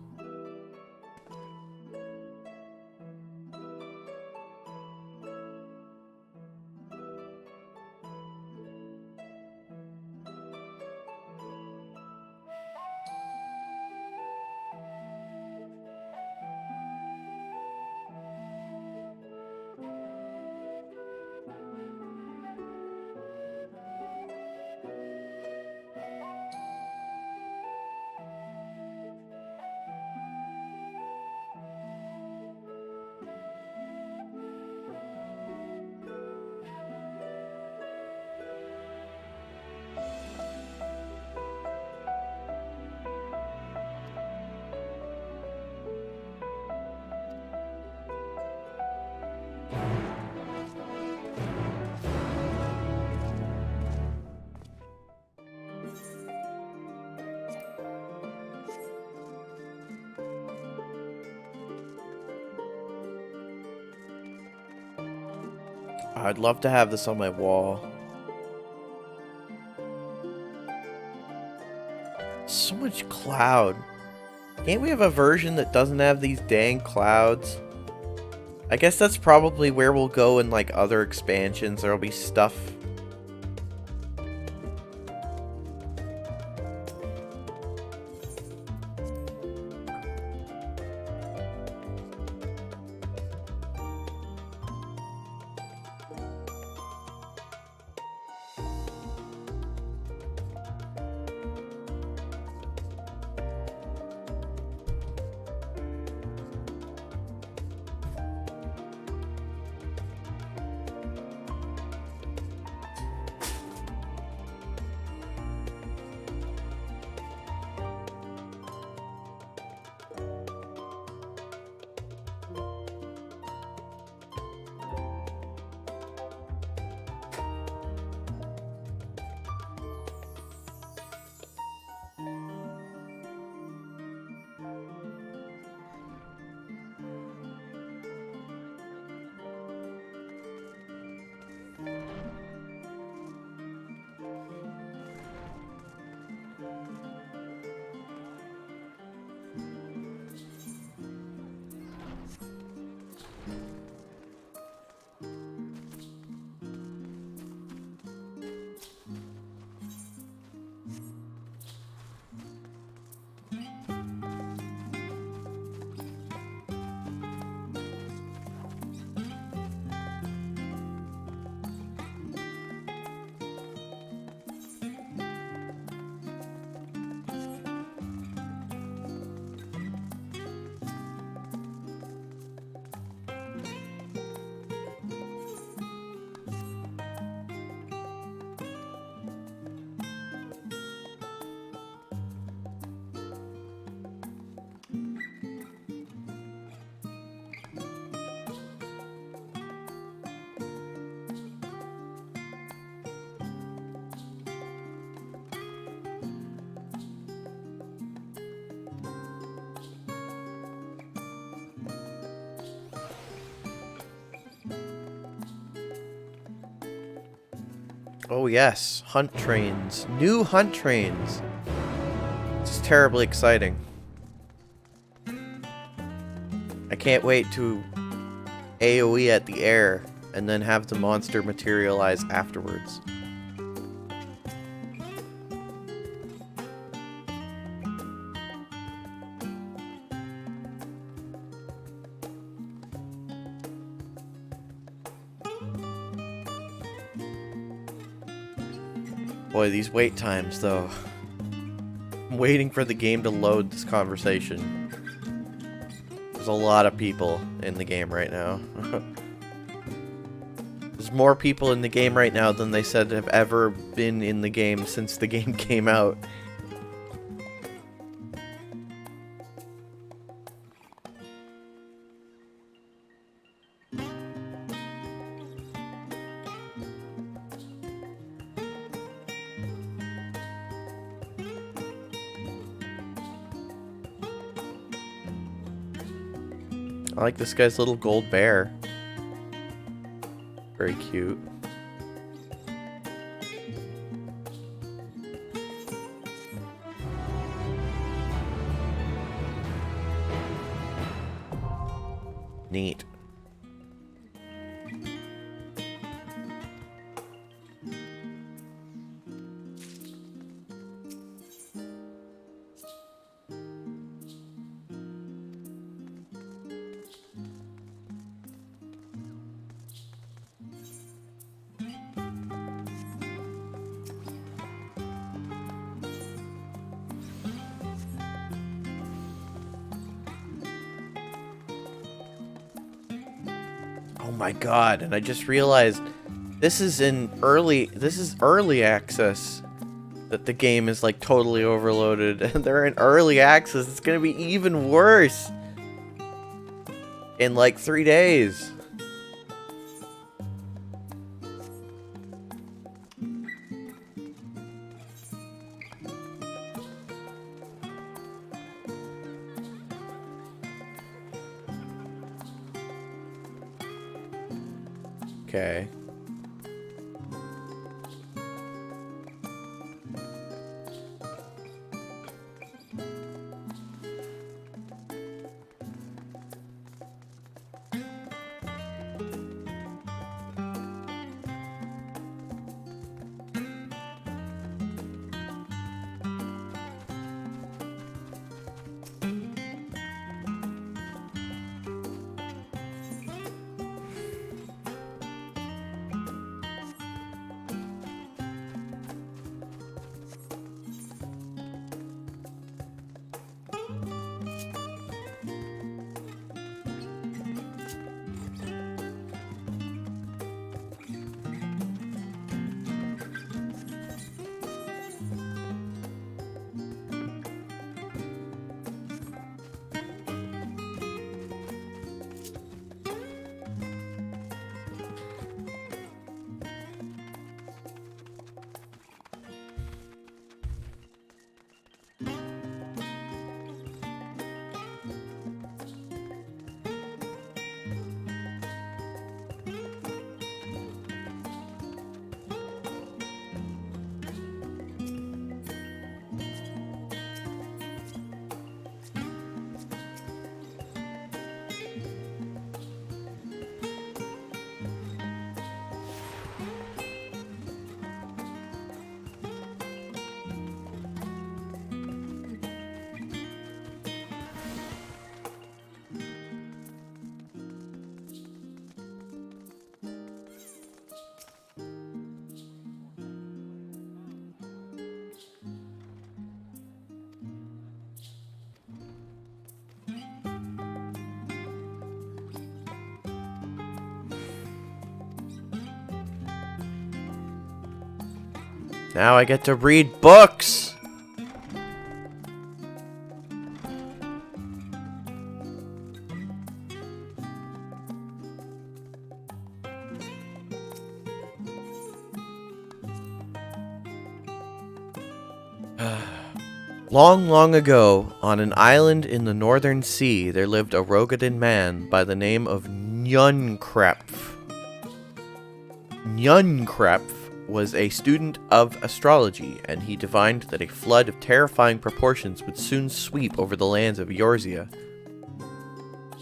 I'd love to have this on my wall. So much cloud. Can't we have a version that doesn't have these dang clouds? I guess that's probably where we'll go in like other expansions. There'll be stuff. Oh yes, hunt trains. New hunt trains. This is terribly exciting. I can't wait to AoE at the air and then have the monster materialize afterwards. Boy, these wait times, though. I'm waiting for the game to load this conversation. There's a lot of people in the game right now. There's more people in the game right now than they said have ever been in the game since the game came out. I like this guy's little gold bear. Very cute. Neat. Oh my god, and I just realized this is early access, that the game is like totally overloaded, and they're in early access. It's gonna be even worse in like 3 days. Okay. Now I get to read books! Long, long ago, on an island in the northern sea, there lived a Rogadin man by the name of Nyunkrepf. Nyunkrepf was a student of astrology, and he divined that a flood of terrifying proportions would soon sweep over the lands of Eorzea.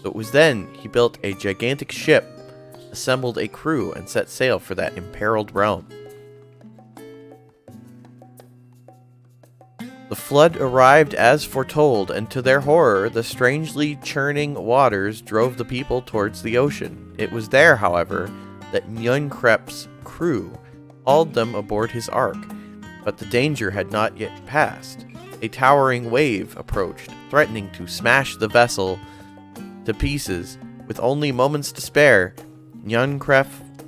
So it was then he built a gigantic ship, assembled a crew, and set sail for that imperiled realm. The flood arrived as foretold, and to their horror, the strangely churning waters drove the people towards the ocean. It was there, however, that Nyunkrep's crew hauled them aboard his ark, but the danger had not yet passed. A towering wave approached, threatening to smash the vessel to pieces. With only moments to spare, Nyunkrep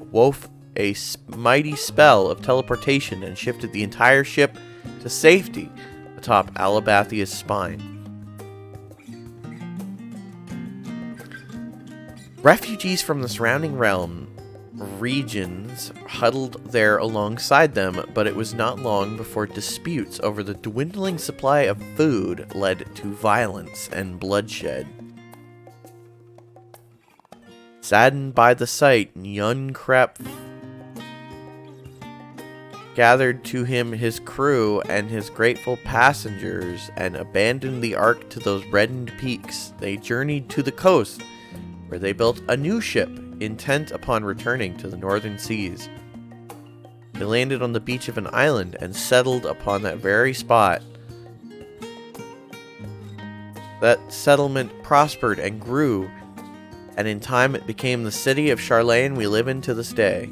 wove a mighty spell of teleportation and shifted the entire ship to safety atop Alabathia's spine. Refugees from the surrounding regions huddled there alongside them, but it was not long before disputes over the dwindling supply of food led to violence and bloodshed. Saddened by the sight, Nyunkrep gathered to him his crew and his grateful passengers and abandoned the ark to those reddened peaks. They journeyed to the coast, where they built a new ship, intent upon returning to the northern seas. They landed on the beach of an island and settled upon that very spot. That settlement prospered and grew, and in time it became the city of Sharlayan we live in to this day.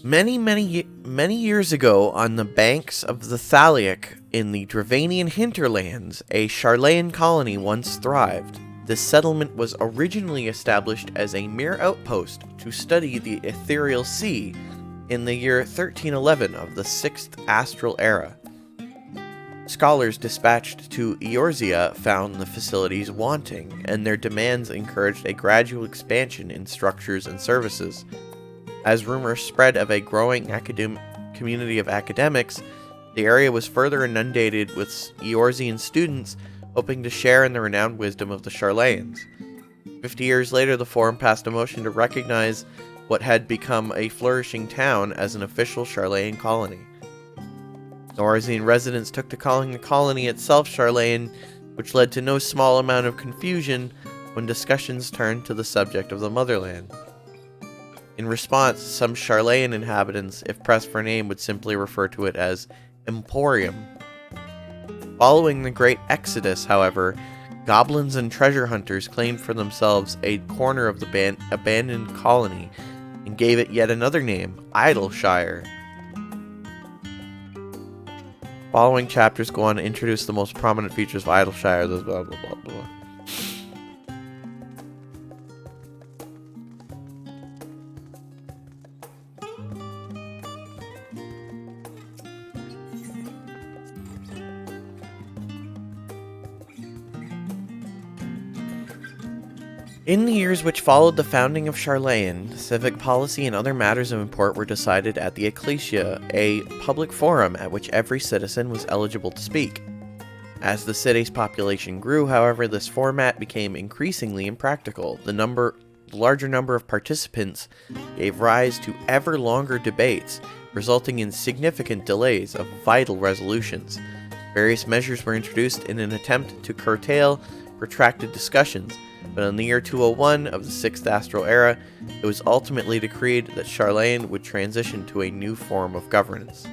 Many years ago, on the banks of the Thaliac in the Dravanian hinterlands, a Sharlayan colony once thrived. This settlement was originally established as a mere outpost to study the ethereal sea in the year 1311 of the 6th Astral Era. Scholars dispatched to Eorzea found the facilities wanting, and their demands encouraged a gradual expansion in structures and services. As rumors spread of a growing community of academics, the area was further inundated with Eorzean students hoping to share in the renowned wisdom of the Sharlayans. 50 years later, the Forum passed a motion to recognize what had become a flourishing town as an official Sharlayan colony. Eorzean residents took to calling the colony itself Sharlayan, which led to no small amount of confusion when discussions turned to the subject of the motherland. In response, some Sharlayan inhabitants, if pressed for a name, would simply refer to it as Emporium. Following the Great Exodus, however, goblins and treasure hunters claimed for themselves a corner of the abandoned colony and gave it yet another name, Idleshire. Following chapters go on to introduce the most prominent features of Idleshire, blah blah blah blah. In the years which followed the founding of Sharlayan, civic policy and other matters of import were decided at the Ecclesia, a public forum at which every citizen was eligible to speak. As the city's population grew, however, this format became increasingly impractical. The larger number of participants gave rise to ever longer debates, resulting in significant delays of vital resolutions. Various measures were introduced in an attempt to curtail protracted discussions, but in the year 201 of the 6th Astral Era, it was ultimately decreed that Sharlayan would transition to a new form of governance.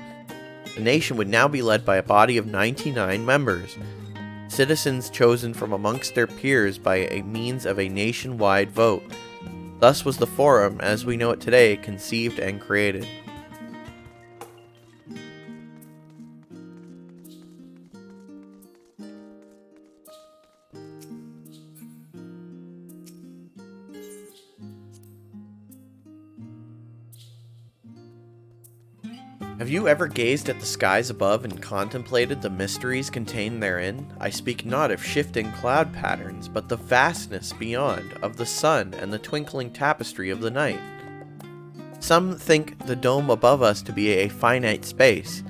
The nation would now be led by a body of 99 members, citizens chosen from amongst their peers by a means of a nationwide vote. Thus was the Forum, as we know it today, conceived and created. Have you ever gazed at the skies above and contemplated the mysteries contained therein? I speak not of shifting cloud patterns, but the vastness beyond, of the sun and the twinkling tapestry of the night. Some think the dome above us to be a finite space,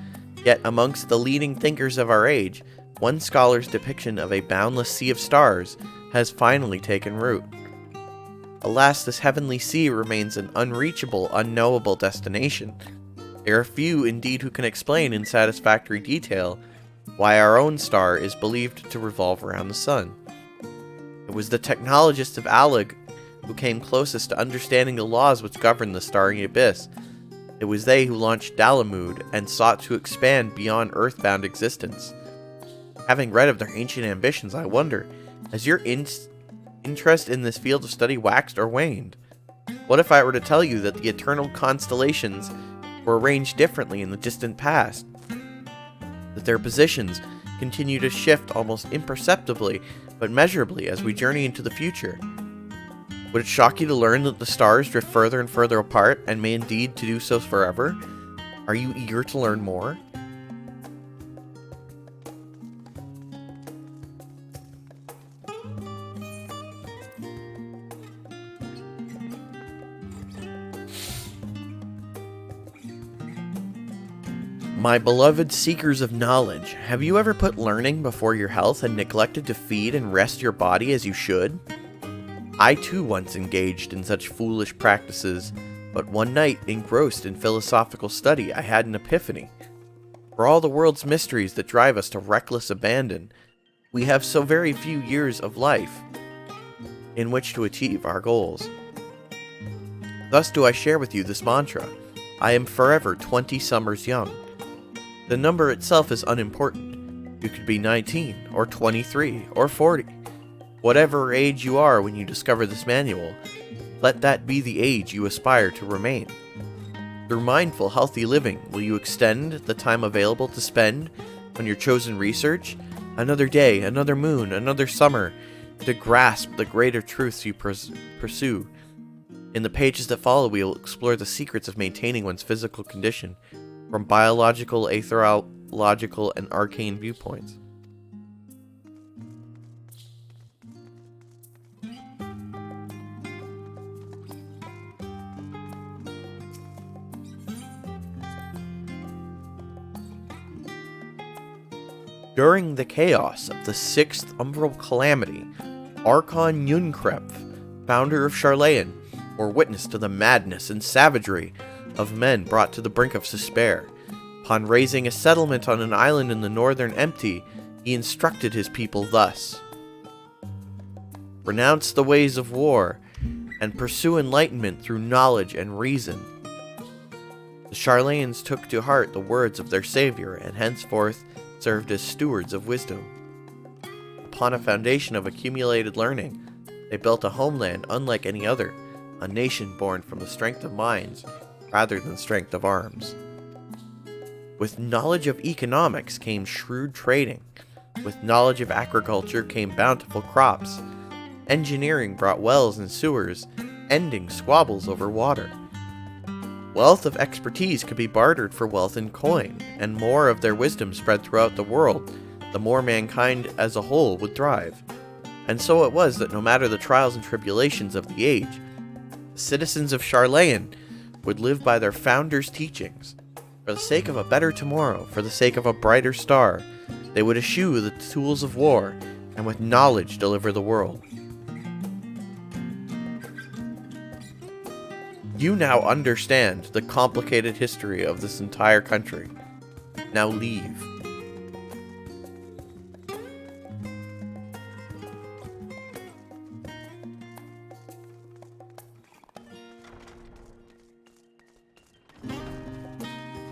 yet amongst the leading thinkers of our age, one scholar's depiction of a boundless sea of stars has finally taken root. Alas, this heavenly sea remains an unreachable, unknowable destination. There are few indeed who can explain in satisfactory detail why our own star is believed to revolve around the sun. It was the technologists of Alig who came closest to understanding the laws which govern the starry abyss. It was they who launched Dalamud and sought to expand beyond earthbound existence. Having read of their ancient ambitions, I wonder, has your interest in this field of study waxed or waned? What if I were to tell you that the eternal constellations were arranged differently in the distant past, that their positions continue to shift almost imperceptibly but measurably as we journey into the future? Would it shock you to learn that the stars drift further and further apart and may indeed to do so forever? Are you eager to learn more? My beloved seekers of knowledge, have you ever put learning before your health and neglected to feed and rest your body as you should? I too once engaged in such foolish practices, But one night, engrossed in philosophical study, I had an epiphany. For all the world's mysteries that drive us to reckless abandon, we have so very few years of life in which to achieve our goals. Thus do I share with you this mantra: I am forever 20 summers young. The number itself is unimportant. You could be 19, or 23, or 40. Whatever age you are when you discover this manual, let that be the age you aspire to remain. Through mindful, healthy living, will you extend the time available to spend on your chosen research? Another day, another moon, another summer, to grasp the greater truths you pursue. In the pages that follow, we will explore the secrets of maintaining one's physical condition from biological, aetherological, and arcane viewpoints. During the chaos of the 6th Umbral Calamity, Archon Yunkrep, founder of Sharlayan, bore witness to the madness and savagery of men brought to the brink of despair. Upon raising a settlement on an island in the northern Empty, he instructed his people thus: renounce the ways of war, and pursue enlightenment through knowledge and reason. The Sharlayans took to heart the words of their savior, and henceforth served as stewards of wisdom. Upon a foundation of accumulated learning, they built a homeland unlike any other, a nation born from the strength of minds rather than strength of arms. With knowledge of economics came shrewd trading. With knowledge of agriculture came bountiful crops. Engineering brought wells and sewers, ending squabbles over water. Wealth of expertise could be bartered for wealth in coin, and more of their wisdom spread throughout the world, the more mankind as a whole would thrive. And so it was that no matter the trials and tribulations of the age, the citizens of Sharlayan would live by their founders' teachings. For the sake of a better tomorrow, for the sake of a brighter star, they would eschew the tools of war, and with knowledge deliver the world. You now understand the complicated history of this entire country. Now leave.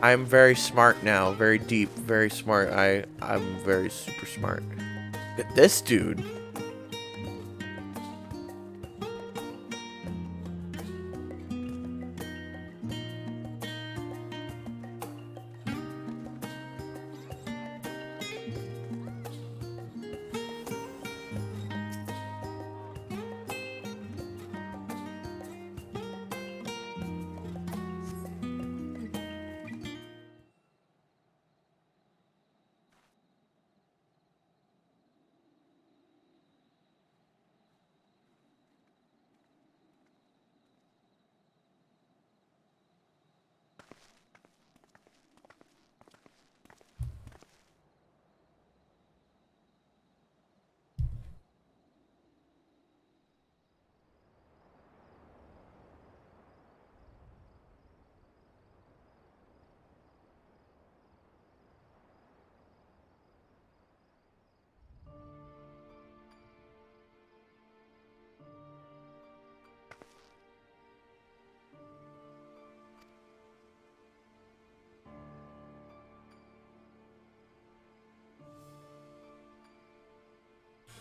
I'm very smart now, very deep, very smart. I'm very super smart. Look at this dude.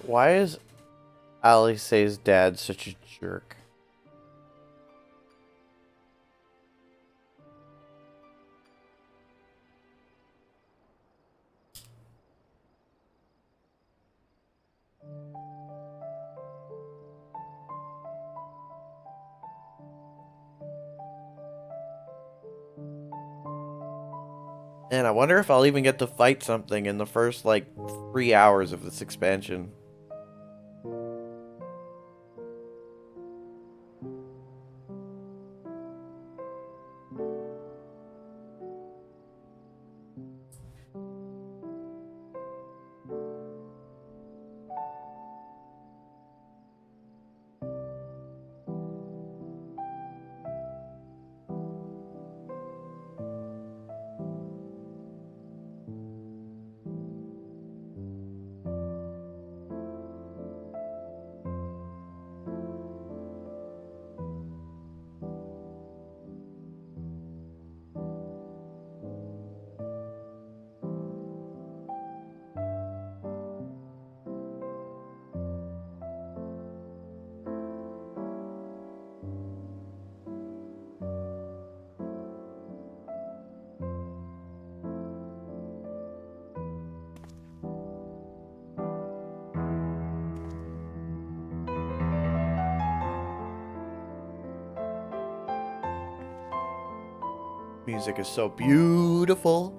Why is Alice's dad such a jerk? And I wonder if I'll even get to fight something in the first, 3 hours of this expansion. Music is so beautiful.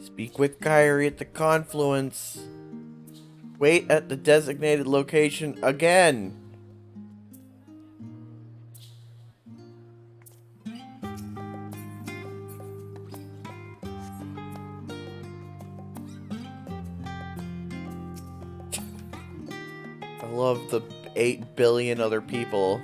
Speak with Kyrie at the confluence. Wait at the designated location again. I love the 8 billion other people.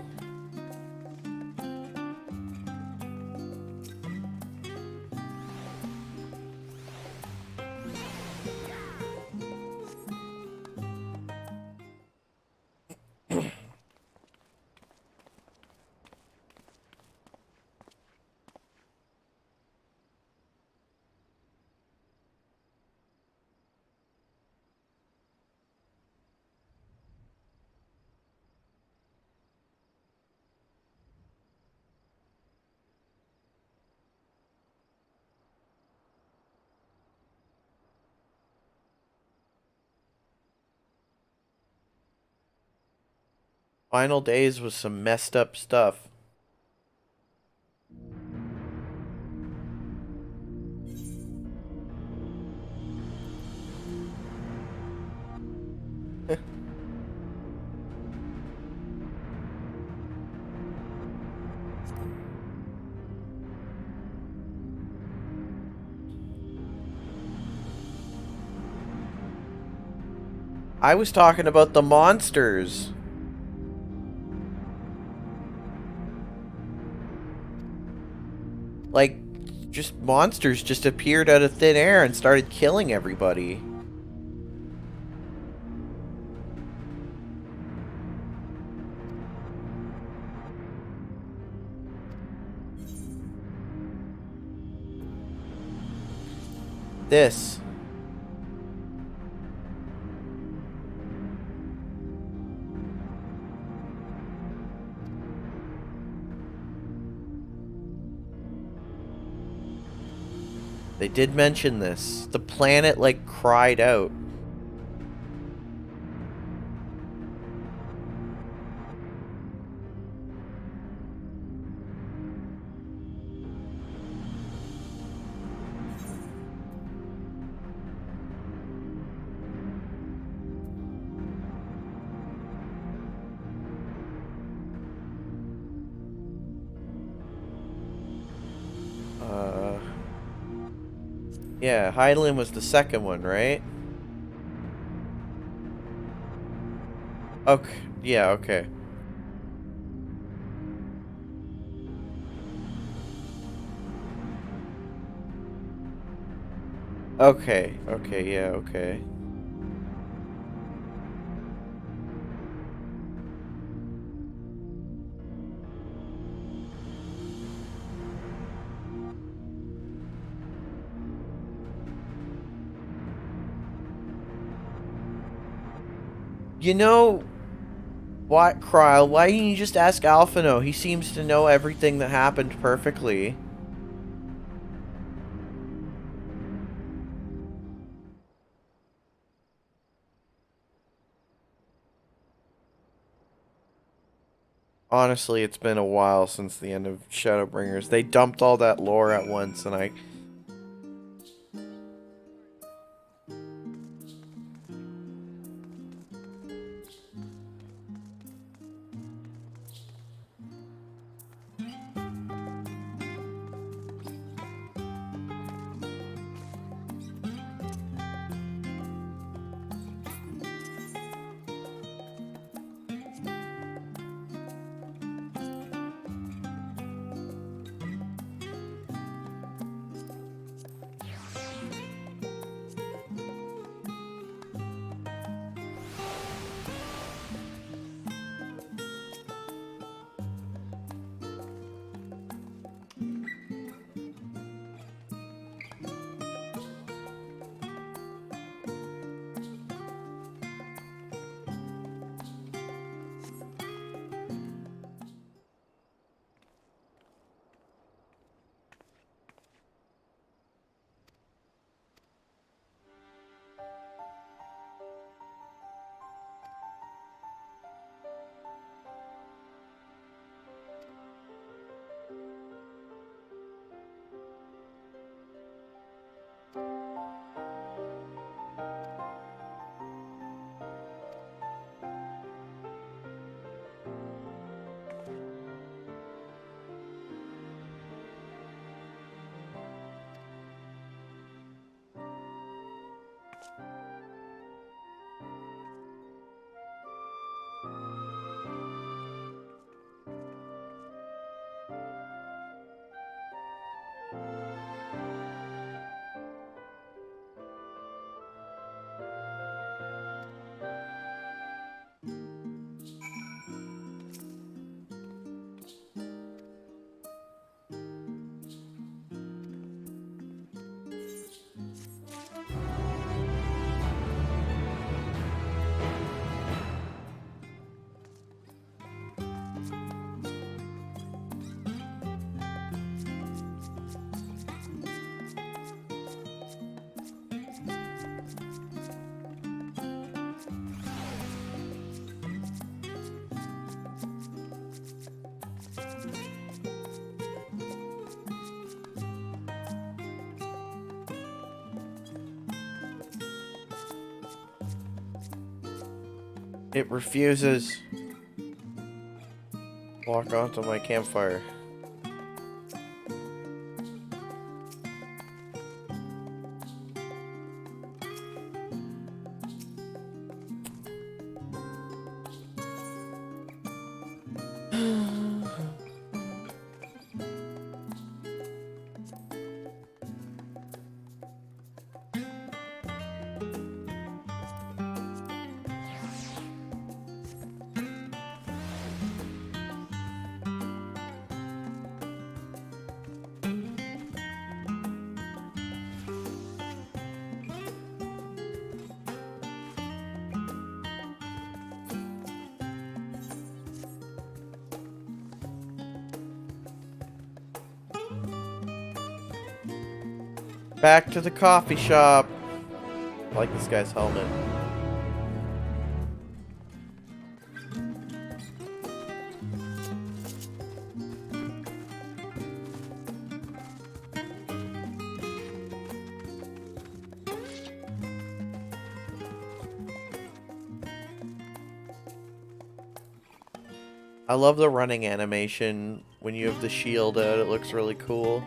Final days was some messed up stuff. I was talking about the monsters. Like, just monsters just appeared out of thin air and started killing everybody. This. They did mention this. The planet, like, cried out. Yeah, Hydaelyn was the second one, right? Okay, yeah, okay. Okay, okay, yeah, okay. You know what, Kryl? Why didn't you just ask Alphino? He seems to know everything that happened perfectly. Honestly, it's been a while since the end of Shadowbringers. They dumped all that lore at once, and I... It refuses. Walk onto my campfire. Back to the coffee shop. I like this guy's helmet. I love the running animation when you have the shield out. It looks really cool.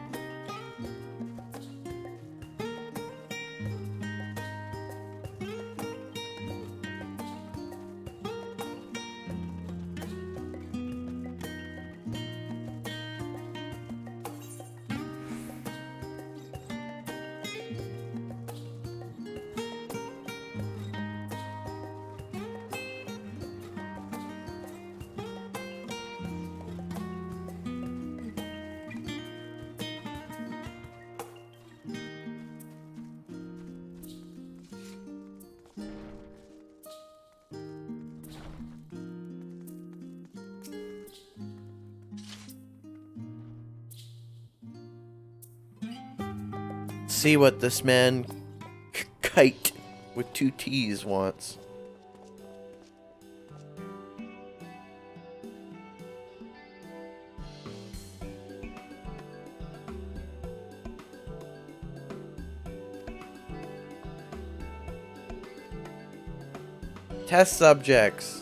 See what this man kite with 2 T's wants. Test subjects.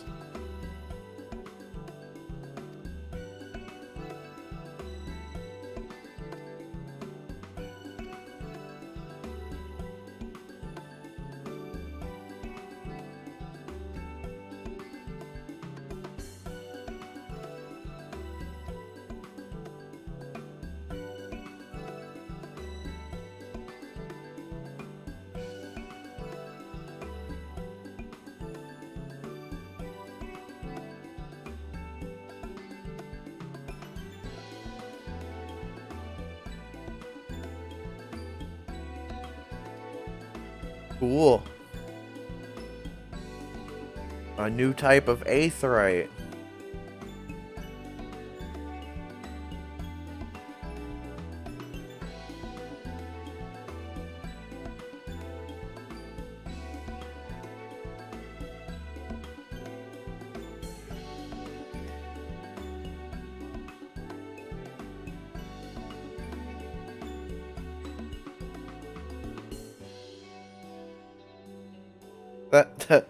Cool. A new type of aetheryte. That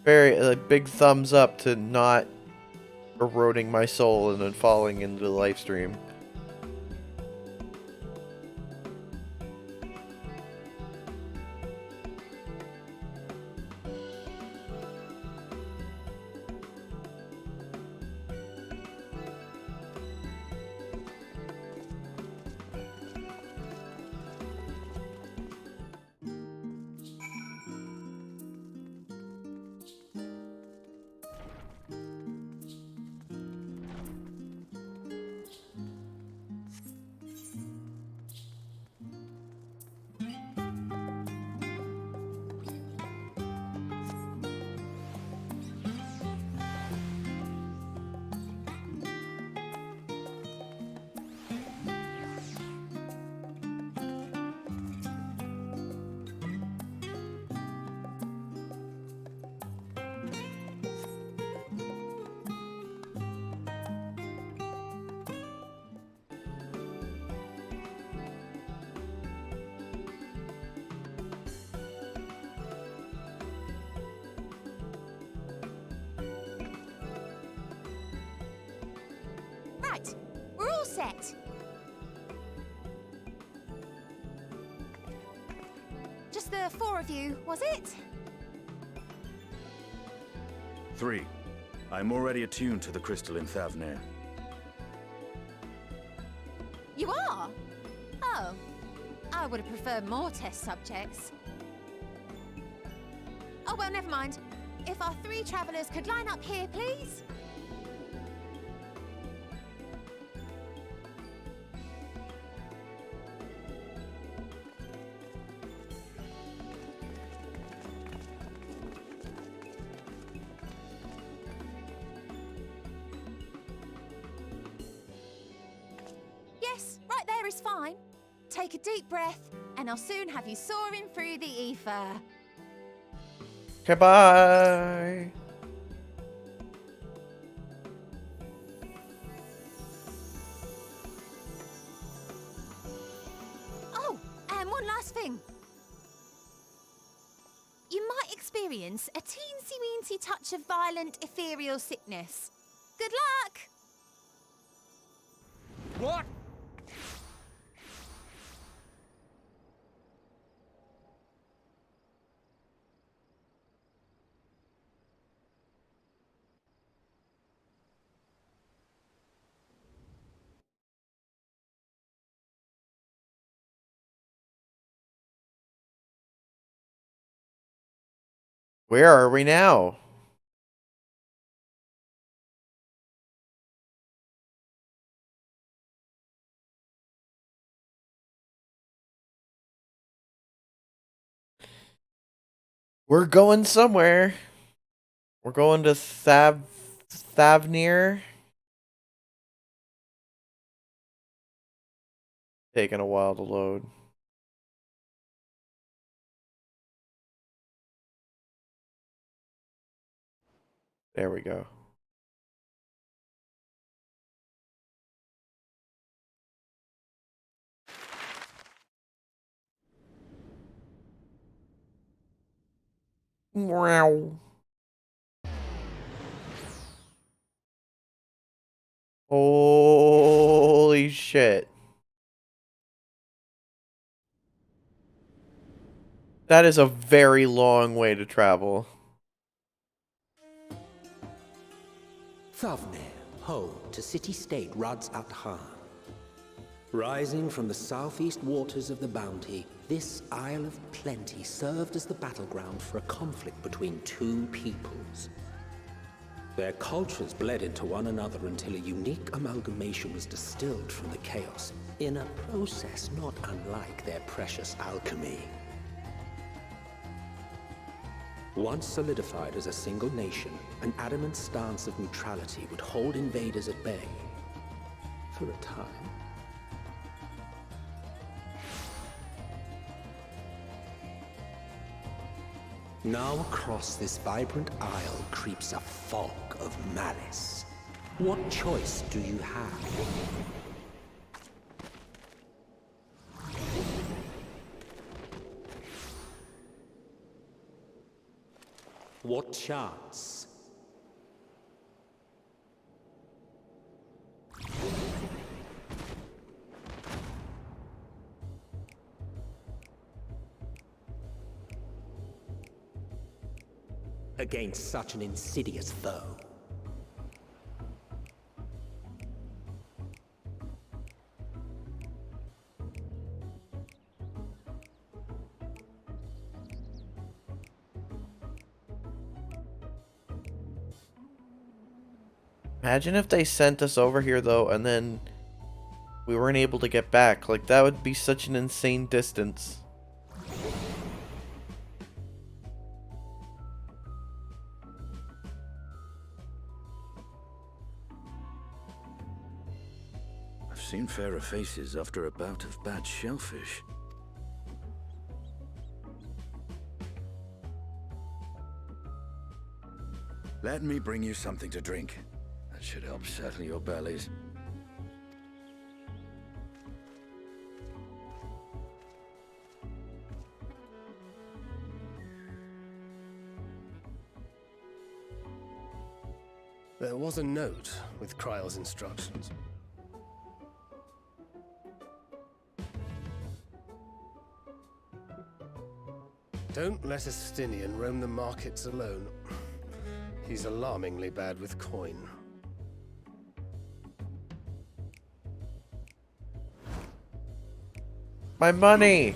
very big thumbs up to not eroding my soul and then falling into the live stream. all set. Just the 4 of you, was it? 3. I'm already attuned to the crystal in Fandaniel. You are? Oh. I would have preferred more test subjects. Oh, well, never mind. If our 3 travelers could line up here, please. Yes, right there is fine. Take a deep breath, and I'll soon have you soaring through the ether. Goodbye. Oh, and one last thing. You might experience a teensy-weensy touch of violent ethereal sickness. Good luck! What? Where are we now? We're going somewhere. We're going to Thavnir. Taking a while to load. There we go. Wow. Holy shit. That is a very long way to travel. Thavnir, home to city-state Rads at Han. Rising from the southeast waters of the Bounty, this Isle of Plenty served as the battleground for a conflict between 2 peoples. Their cultures bled into one another until a unique amalgamation was distilled from the chaos, in a process not unlike their precious alchemy. Once solidified as a single nation, an adamant stance of neutrality would hold invaders at bay. For a time. Now across this vibrant isle creeps a fog of malice. What choice do you have? What chance? Against such an insidious foe. Imagine if they sent us over here, though, and then we weren't able to get back. Like, that would be such an insane distance. I've seen fairer faces after a bout of bad shellfish. Let me bring you something to drink. That should help settle your bellies. There was a note with Kryle's instructions. Don't let Astinian roam the markets alone. He's alarmingly bad with coin. My money!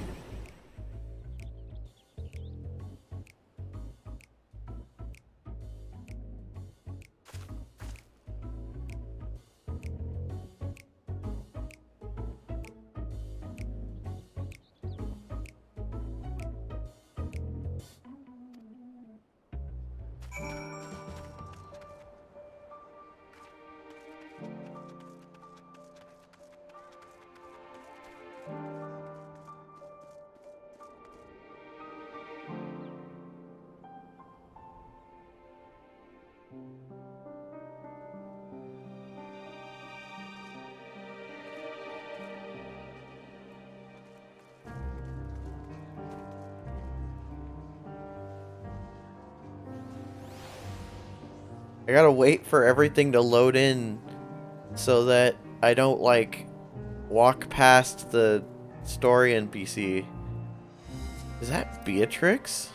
I gotta wait for everything to load in so that I don't, like, walk past the story NPC. Is that Beatrix?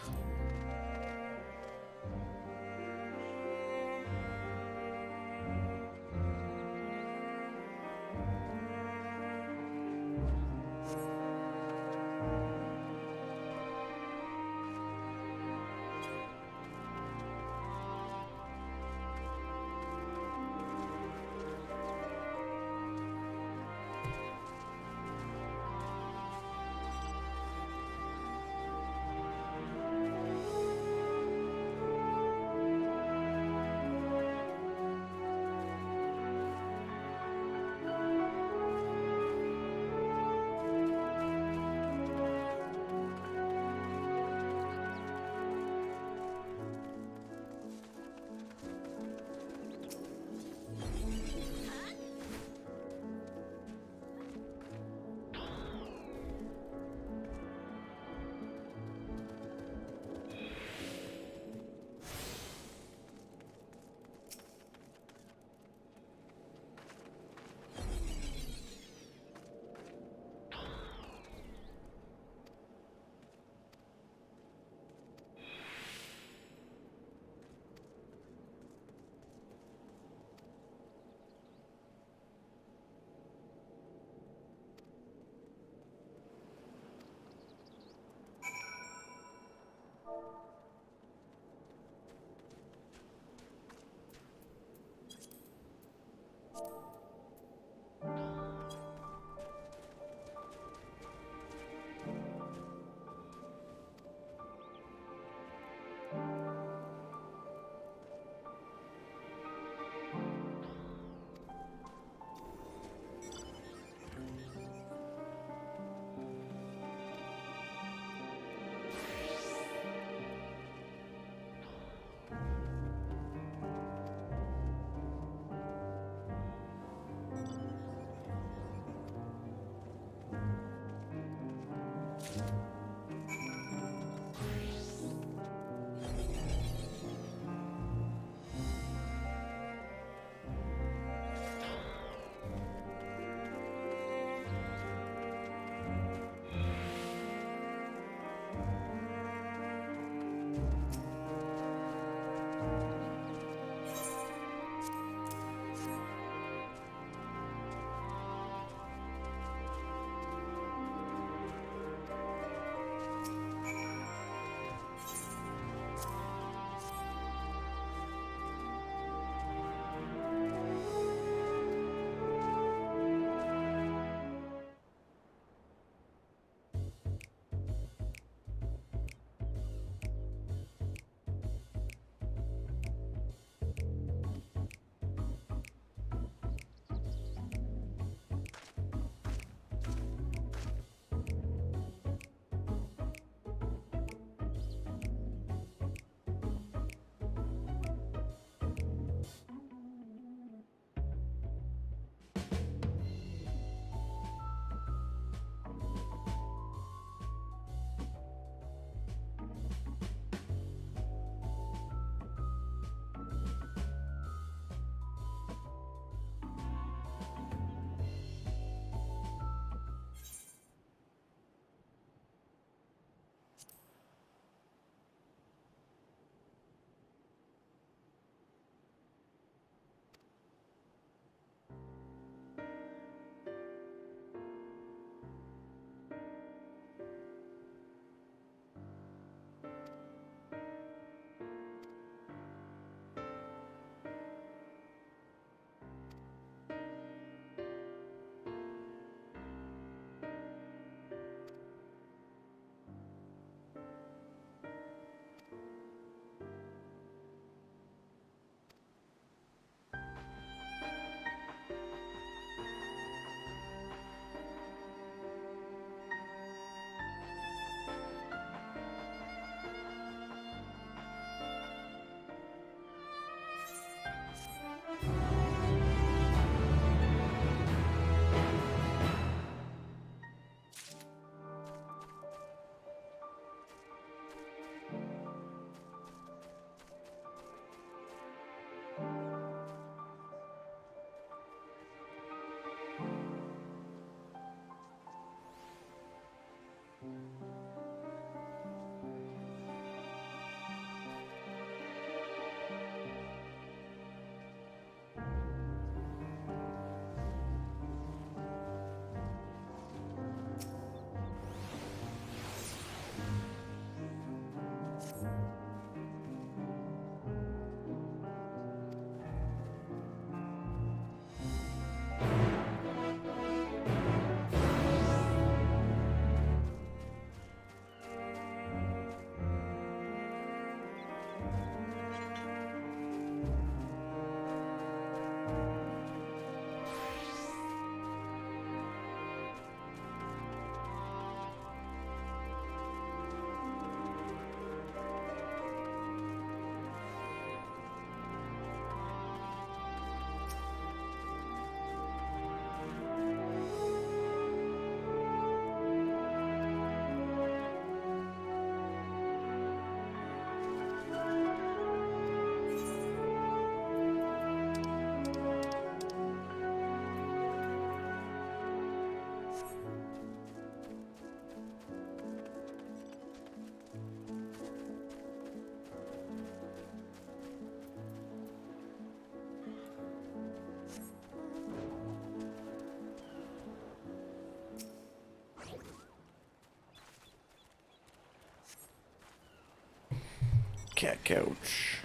cat couch.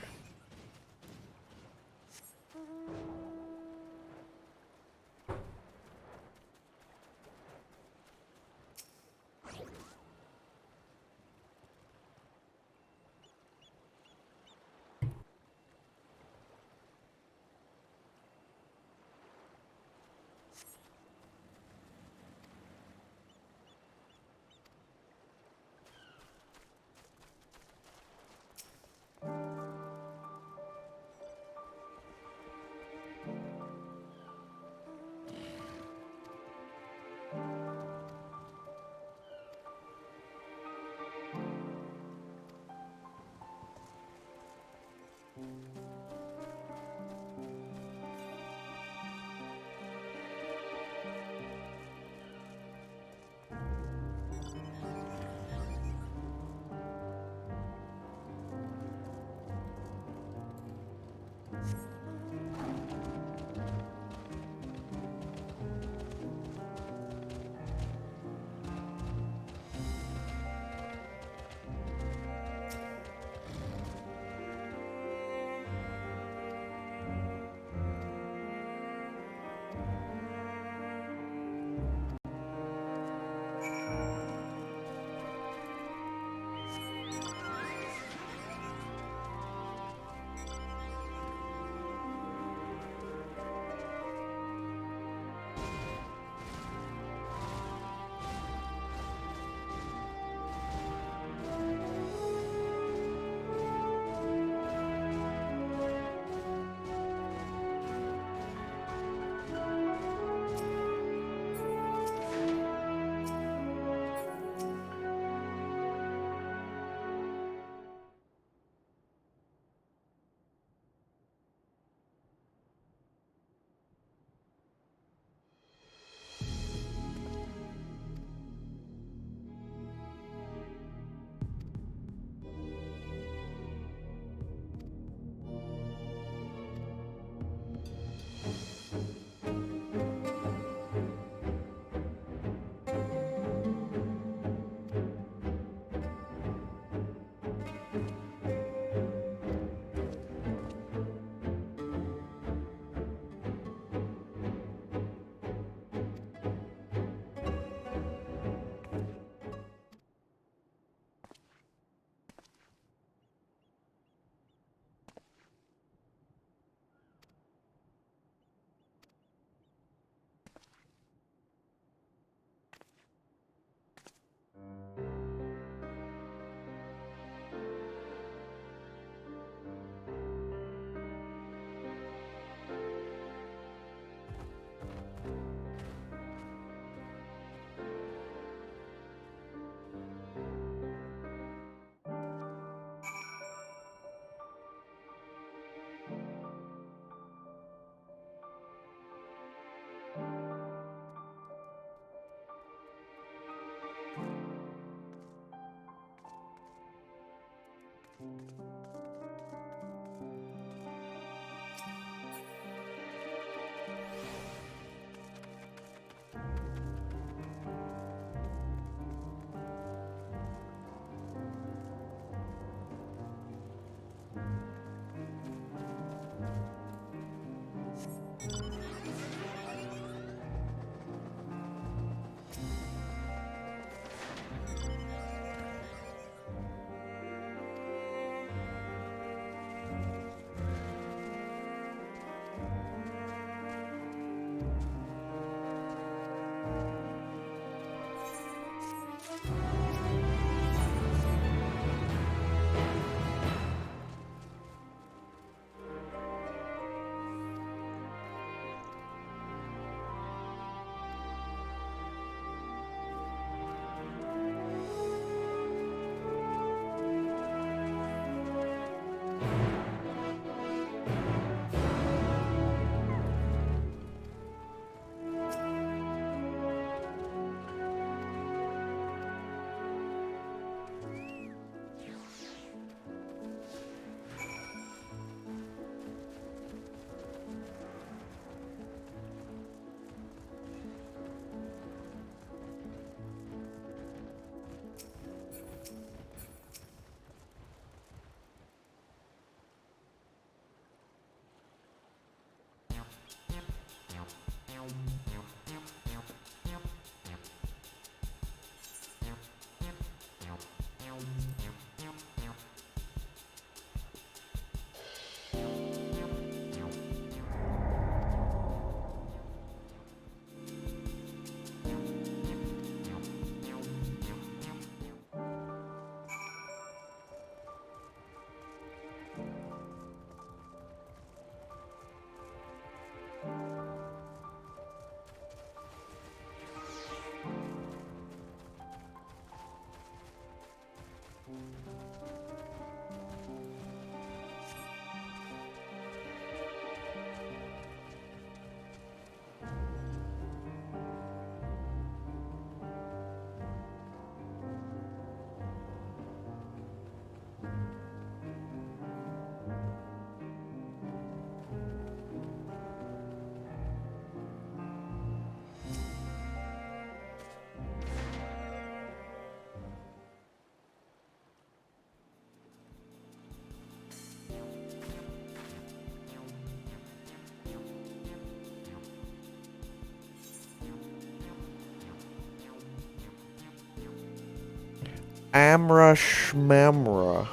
Amra Shmamra.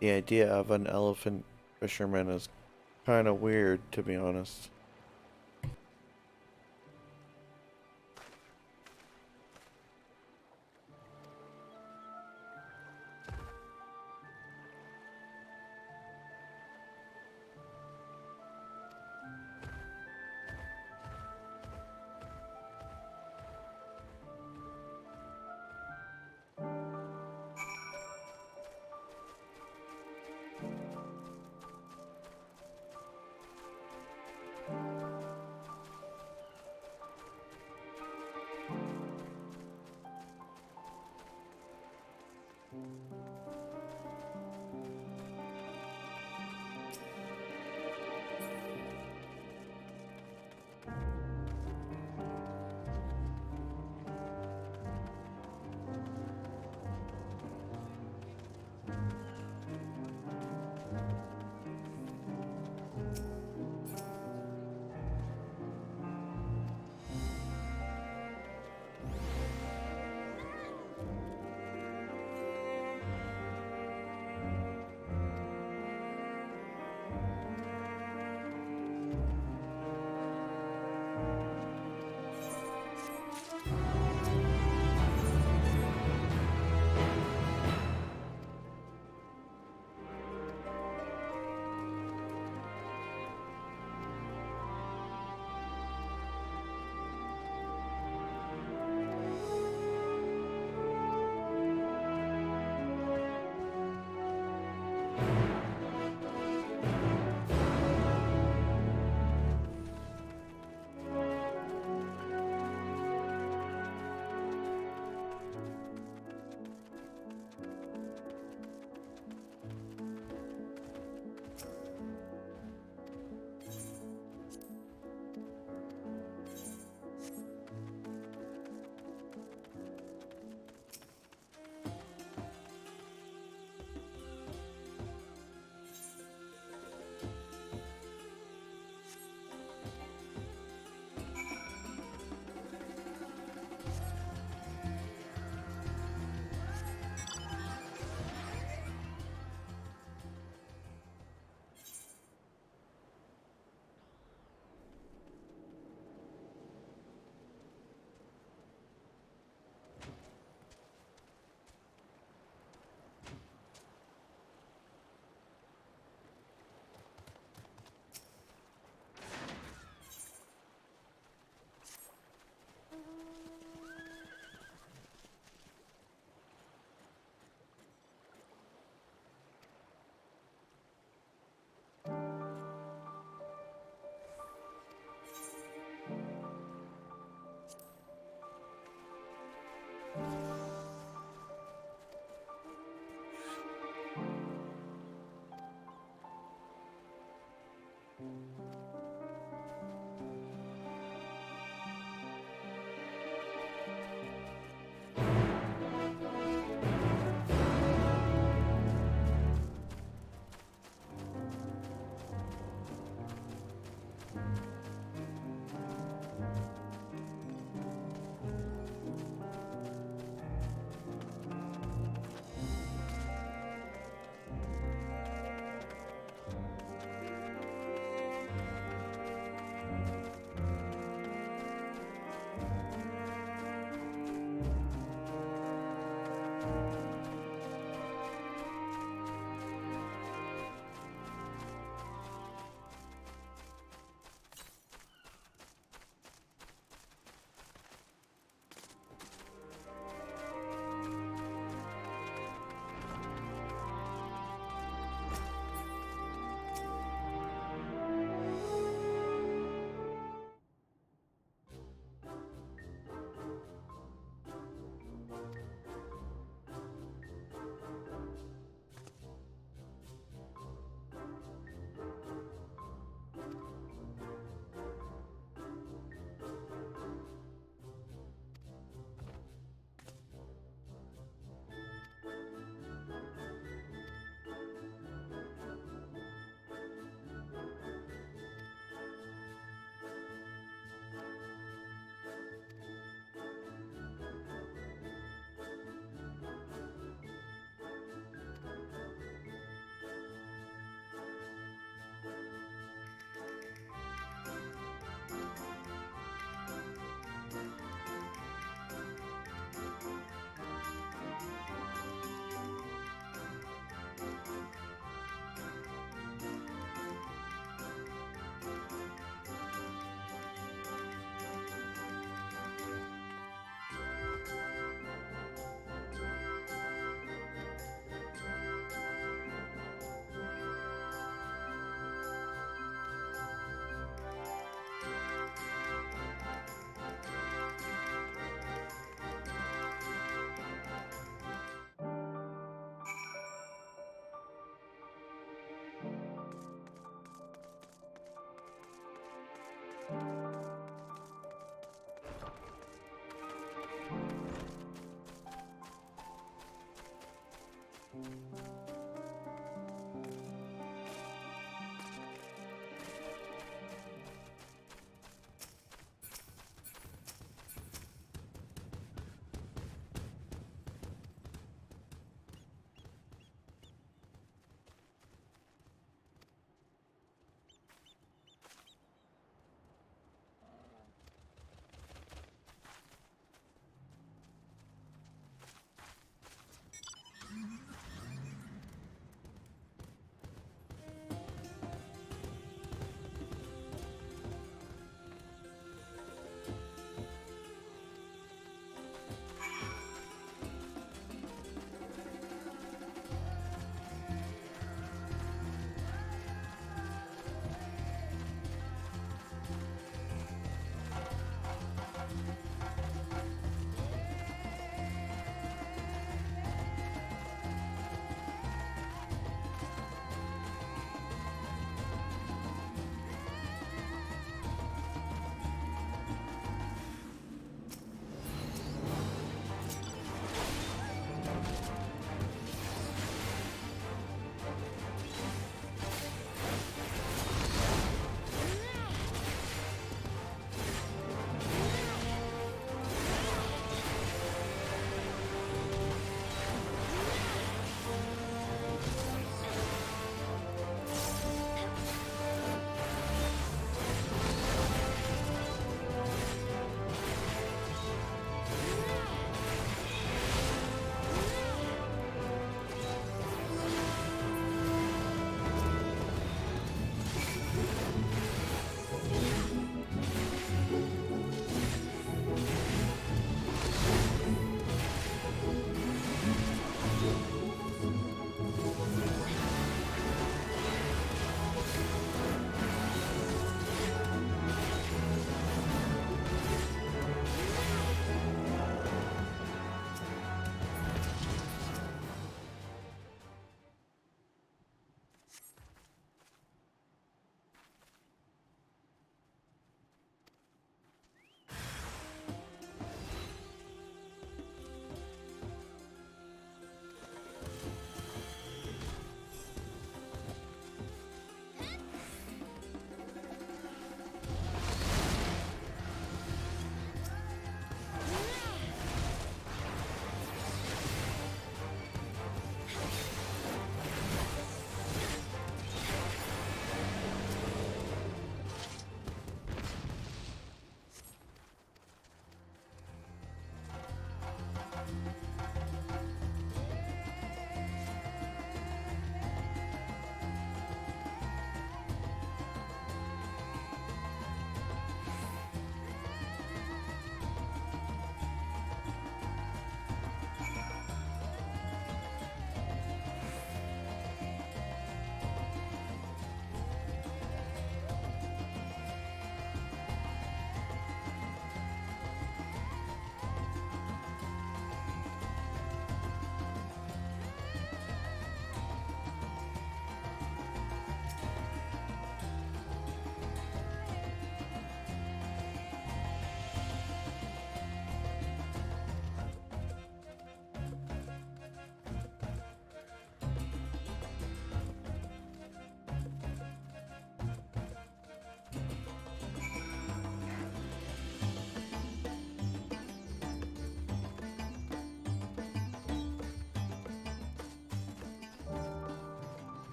The idea of an elephant fisherman is kind of weird, to be honest.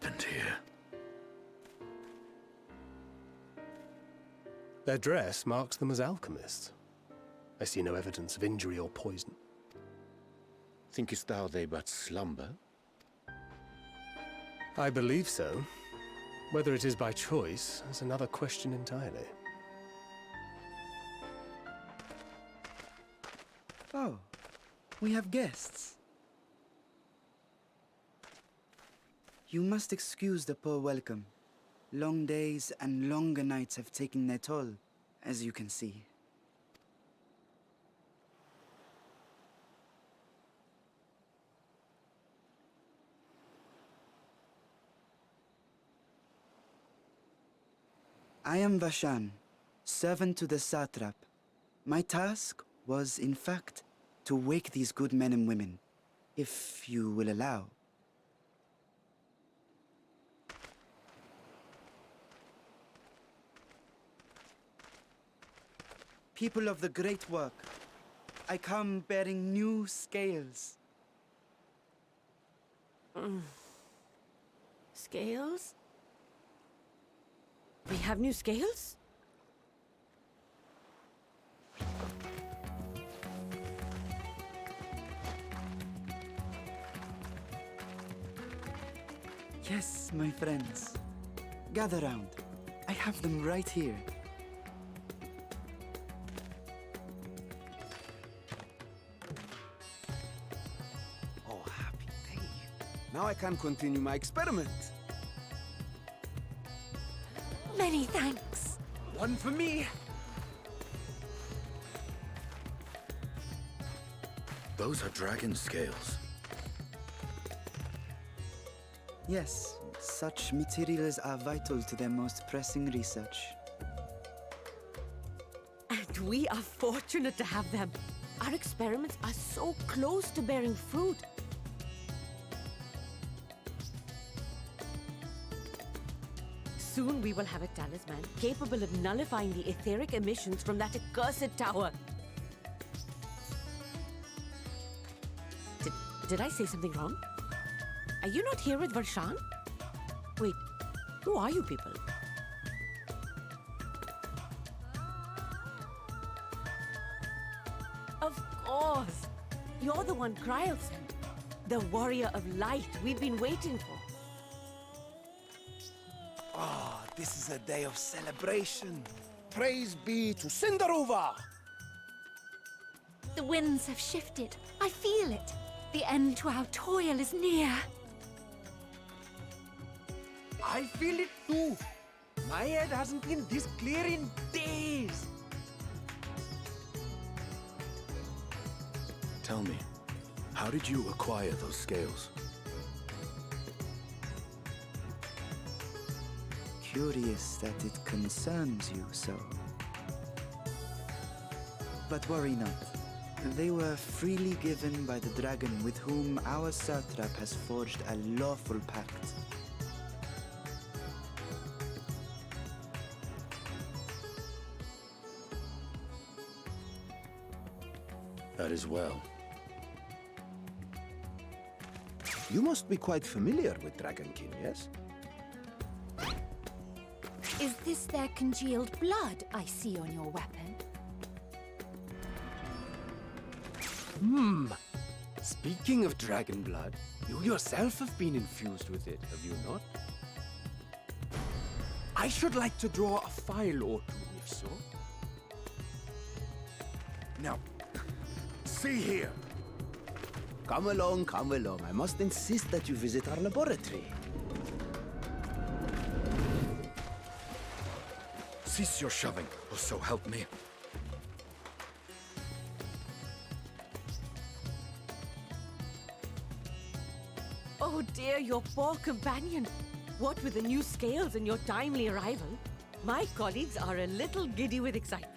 happened here? Their dress marks them as alchemists. I see no evidence of injury or poison. Thinkest thou they but slumber? I believe so. Whether it is by choice is another question entirely. Oh, we have guests. You must excuse the poor welcome. Long days and longer nights have taken their toll, as you can see. I am Ascian, servant to the satrap. My task was, in fact, to wake these good men and women, if you will allow. People of the great work, I come bearing new scales. Scales? We have new scales? Yes, my friends. Gather round. I have them right here. Oh, happy day. Now I can continue my experiment. Many thanks. One for me. Those are dragon scales. Yes, such materials are vital to their most pressing research. And we are fortunate to have them. Our experiments are so close to bearing fruit. Soon we will have a talisman capable of nullifying the etheric emissions from that accursed tower. Did I say something wrong? Are you not here with Varshan? Wait, who are you people? Of course! You're the one Kryl sent. The warrior of light we've been waiting for. Ah, this is a day of celebration. Praise be to Cinderova! The winds have shifted. I feel it. The end to our toil is near. I feel it too. My head hasn't been this clear in days. Tell me, how did you acquire those scales? Curious that it concerns you so. But worry not. They were freely given by the dragon with whom our satrap has forged a lawful pact. That is well. You must be quite familiar with Dragonkin, yes? Is this their congealed blood I see on your weapon? Speaking of dragon blood, you yourself have been infused with it, have you not? I should like to draw a file or two, if so. Now, see here. Come along, come along. I must insist that you visit our laboratory. Cease your shoving, or so help me. Oh dear, your poor companion. What with the new scales and your timely arrival, my colleagues are a little giddy with excitement.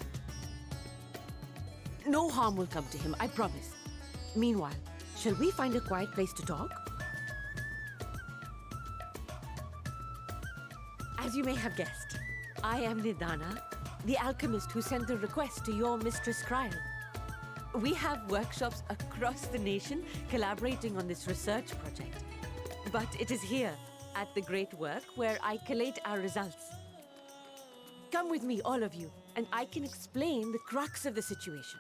No harm will come to him, I promise. Meanwhile, shall we find a quiet place to talk? As you may have guessed, I am Nidana, the alchemist who sent the request to your Mistress Kryl. We have workshops across the nation collaborating on this research project. But it is here, at the great work where I collate our results. Come with me, all of you, and I can explain the crux of the situation.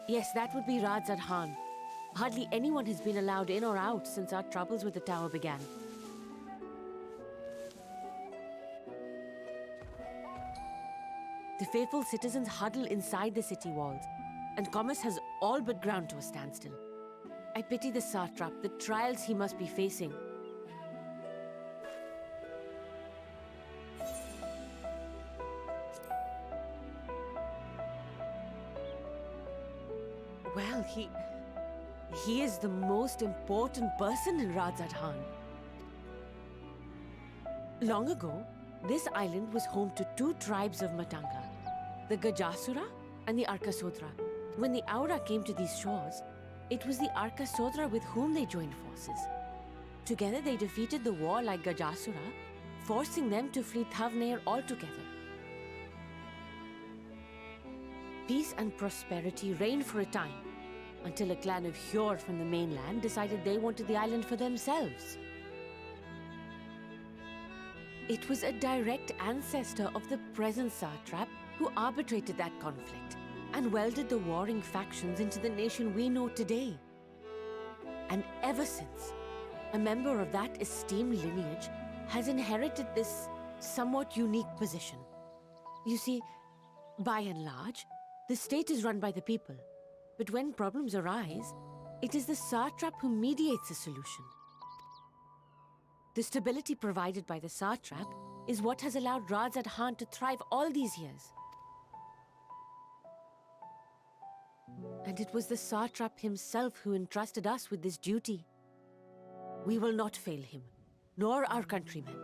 Yes, that would be Radzadhan. Hardly anyone has been allowed in or out since our troubles with the tower began. The faithful citizens huddle inside the city walls, and commerce has all but ground to a standstill. I pity the satrap, the trials he must be facing. Well, he is the most important person in Radzadhan. Long ago, this island was home to two tribes of Matanga, the Gajasura and the Arkasodra. When the Aura came to these shores, it was the Arkasodra with whom they joined forces. Together they defeated the warlike Gajasura, forcing them to flee Thavnair altogether. Peace and prosperity reigned for a time, until a clan of Hjor from the mainland decided they wanted the island for themselves. It was a direct ancestor of the present satrap who arbitrated that conflict and welded the warring factions into the nation we know today. And ever since, a member of that esteemed lineage has inherited this somewhat unique position. You see, by and large, the state is run by the people. But when problems arise, it is the satrap who mediates a solution. The stability provided by the satrap is what has allowed Radzadhan to thrive all these years. And it was the satrap himself who entrusted us with this duty. We will not fail him, nor our countrymen.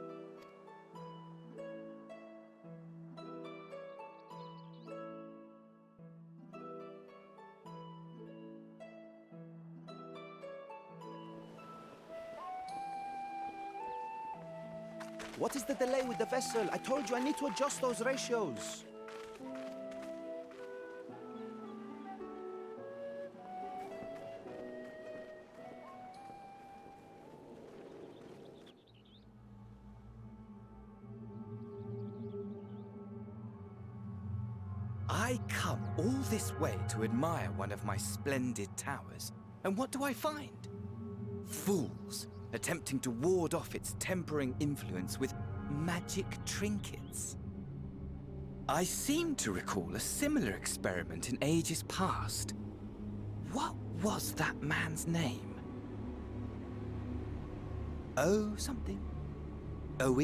What is the delay with the vessel? I told you I need to adjust those ratios. I come all this way to admire one of my splendid towers, and what do I find? Fools attempting to ward off its tempering influence with magic trinkets. I seem to recall a similar experiment in ages past. What was that man's name? Something? Owe?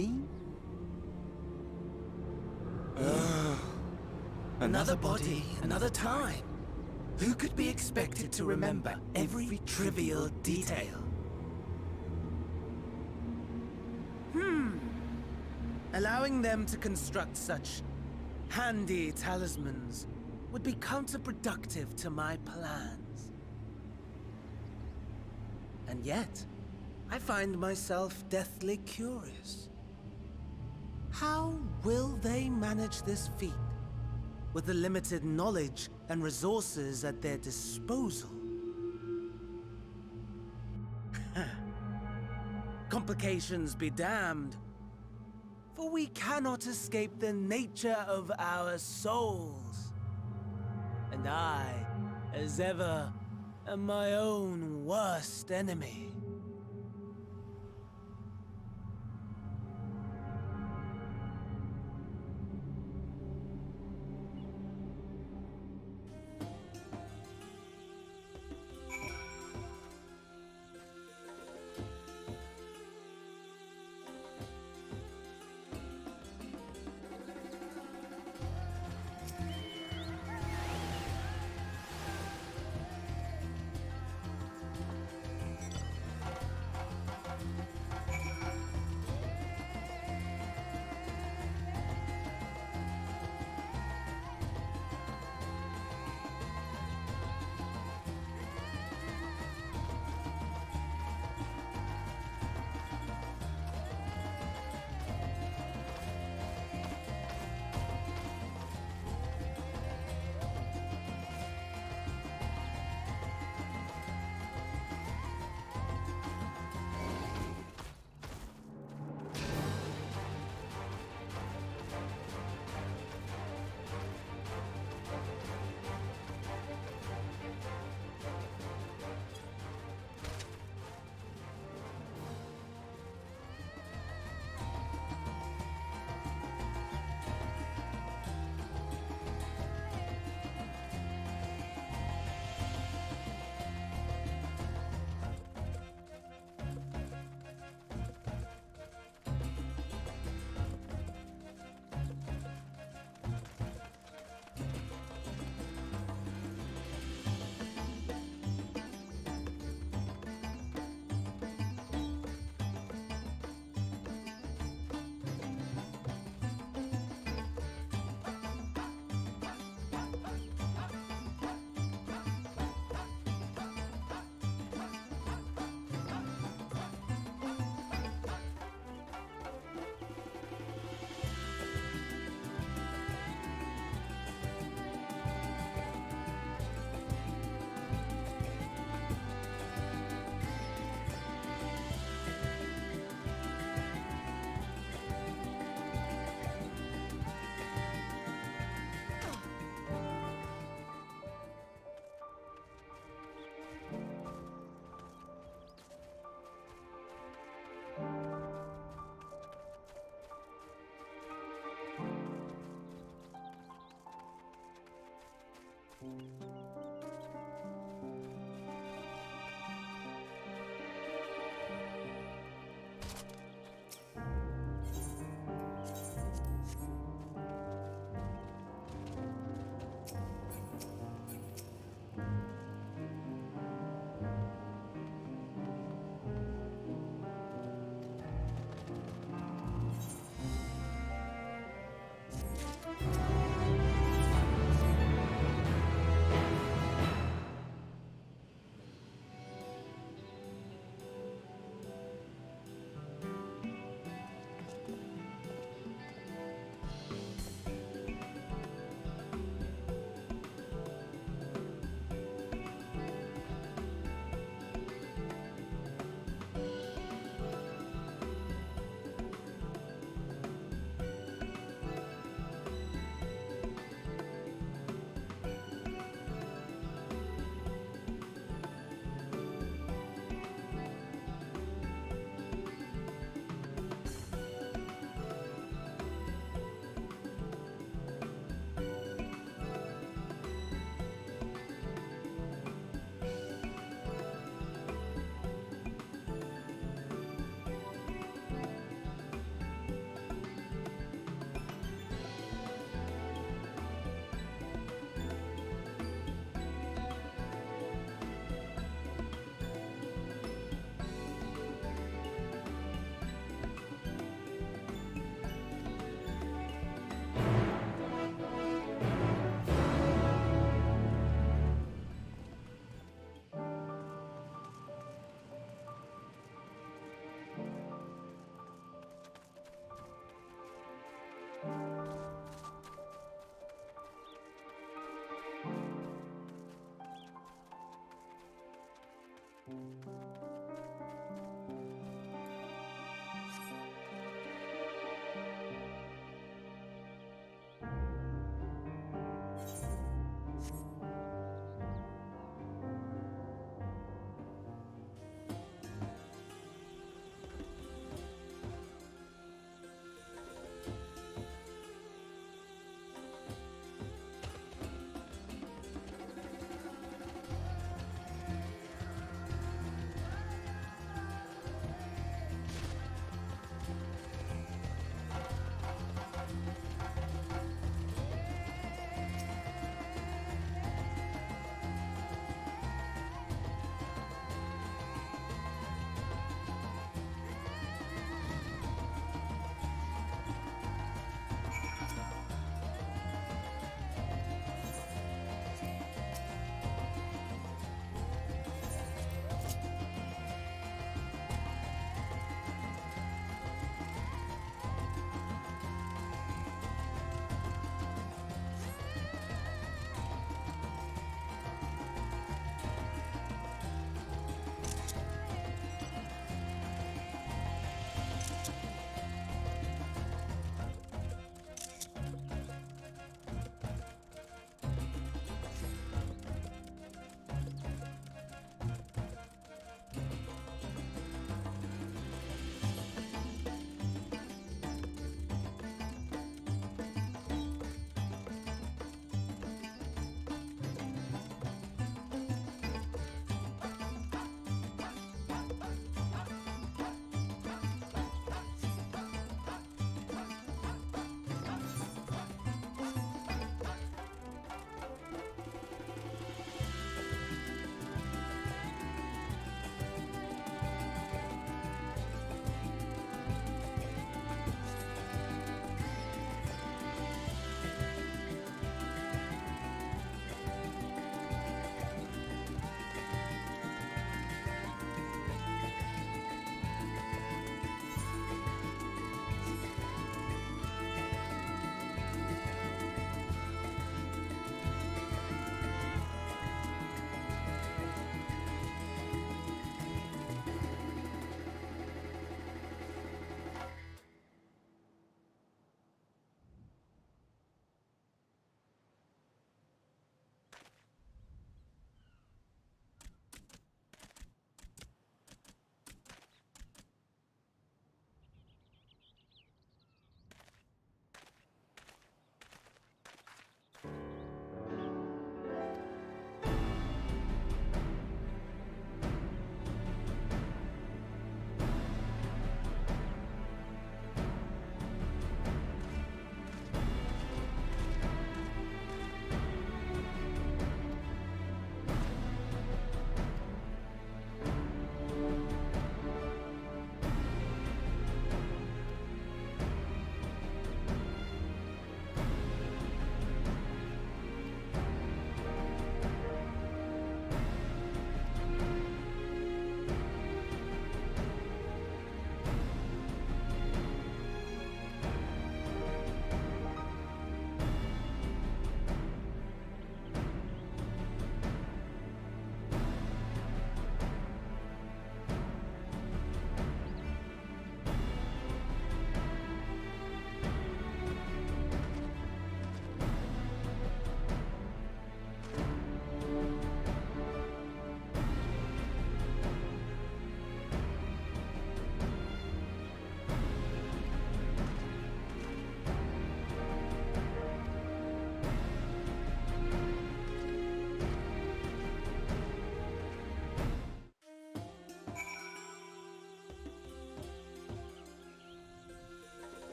Another body, another time. Who could be expected to remember every trivial detail? Allowing them to construct such handy talismans would be counterproductive to my plans. And yet, I find myself deathly curious. How will they manage this feat with the limited knowledge and resources at their disposal? Complications be damned, for we cannot escape the nature of our souls. And I, as ever, am my own worst enemy.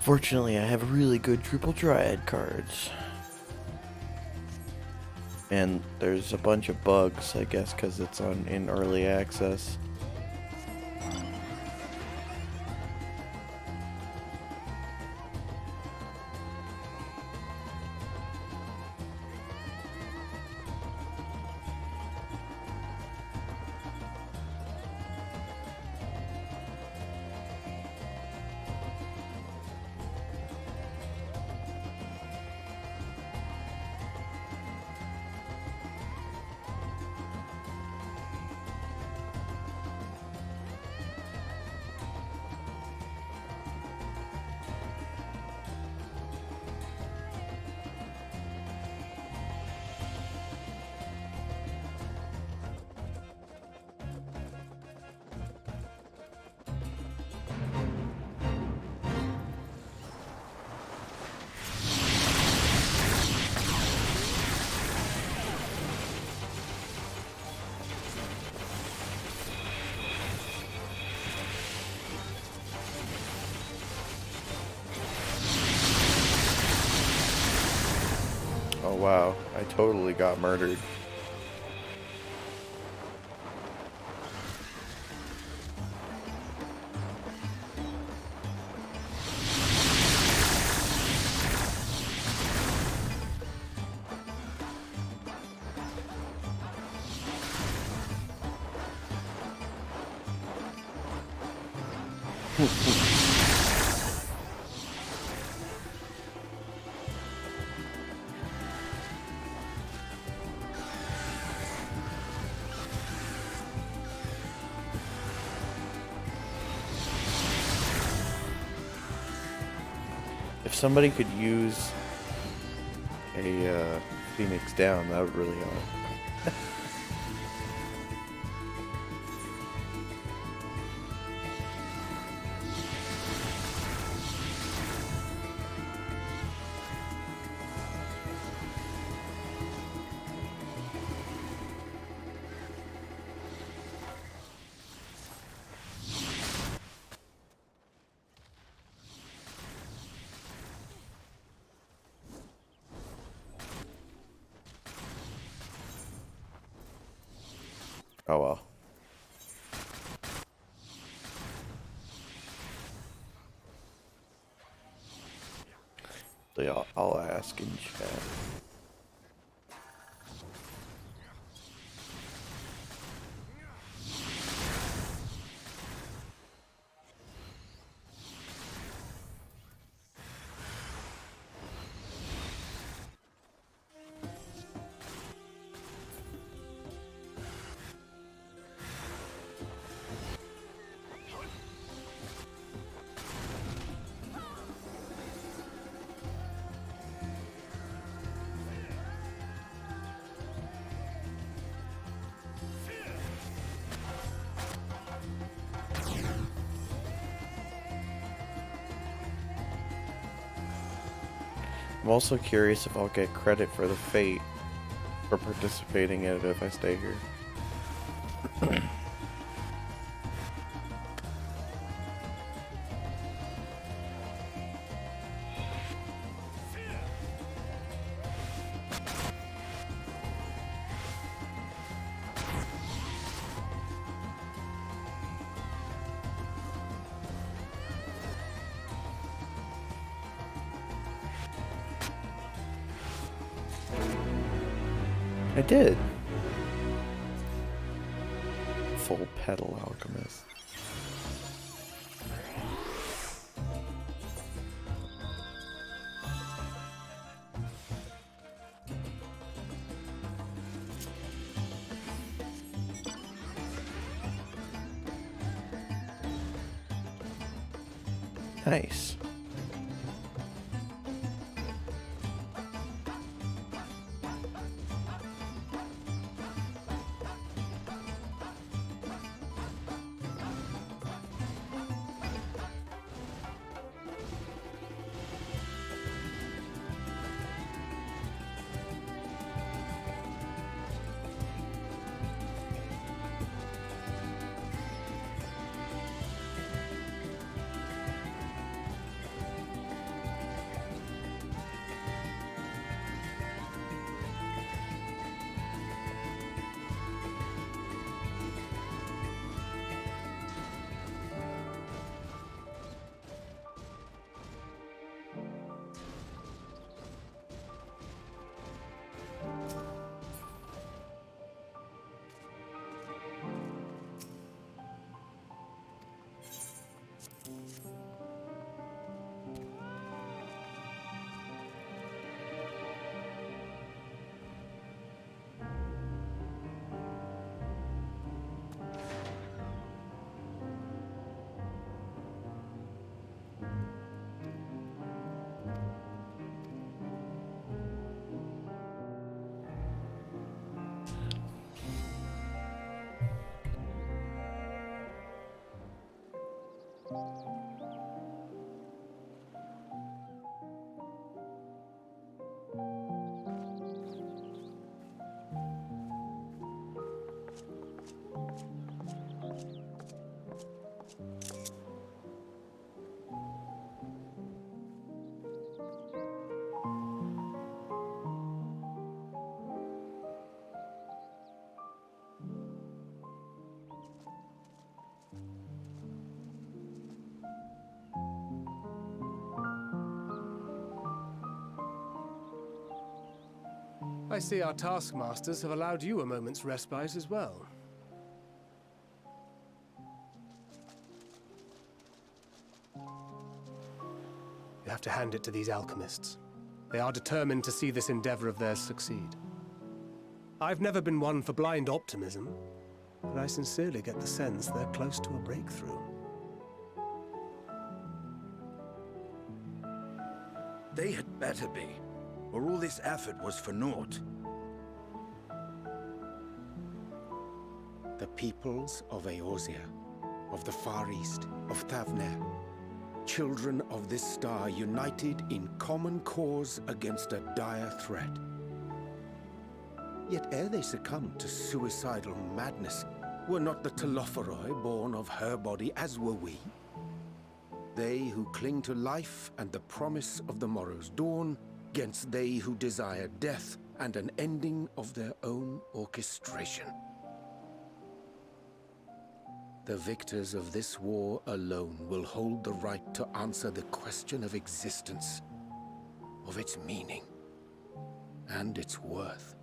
Fortunately, I have really good triple triad cards. And there's a bunch of bugs, I guess, because it's in early access. Oh wow, I totally got murdered. If somebody could use a Phoenix down, that would really help. Oh well. Yeah, I'll ask in chat. I'm also curious if I'll get credit for the fate for participating in it if I stay here. I did. Full pedal alchemist. Nice. I see our taskmasters have allowed you a moment's respite as well. You have to hand it to these alchemists. They are determined to see this endeavor of theirs succeed. I've never been one for blind optimism, but I sincerely get the sense they're close to a breakthrough. They had better be, or all this effort was for naught. The peoples of Eorzea, of the Far East, of Thavner, children of this star united in common cause against a dire threat. Yet ere they succumbed to suicidal madness, were not the Telophoroi born of her body as were we? They who cling to life and the promise of the morrow's dawn, against they who desire death and an ending of their own orchestration. The victors of this war alone will hold the right to answer the question of existence, of its meaning, and its worth.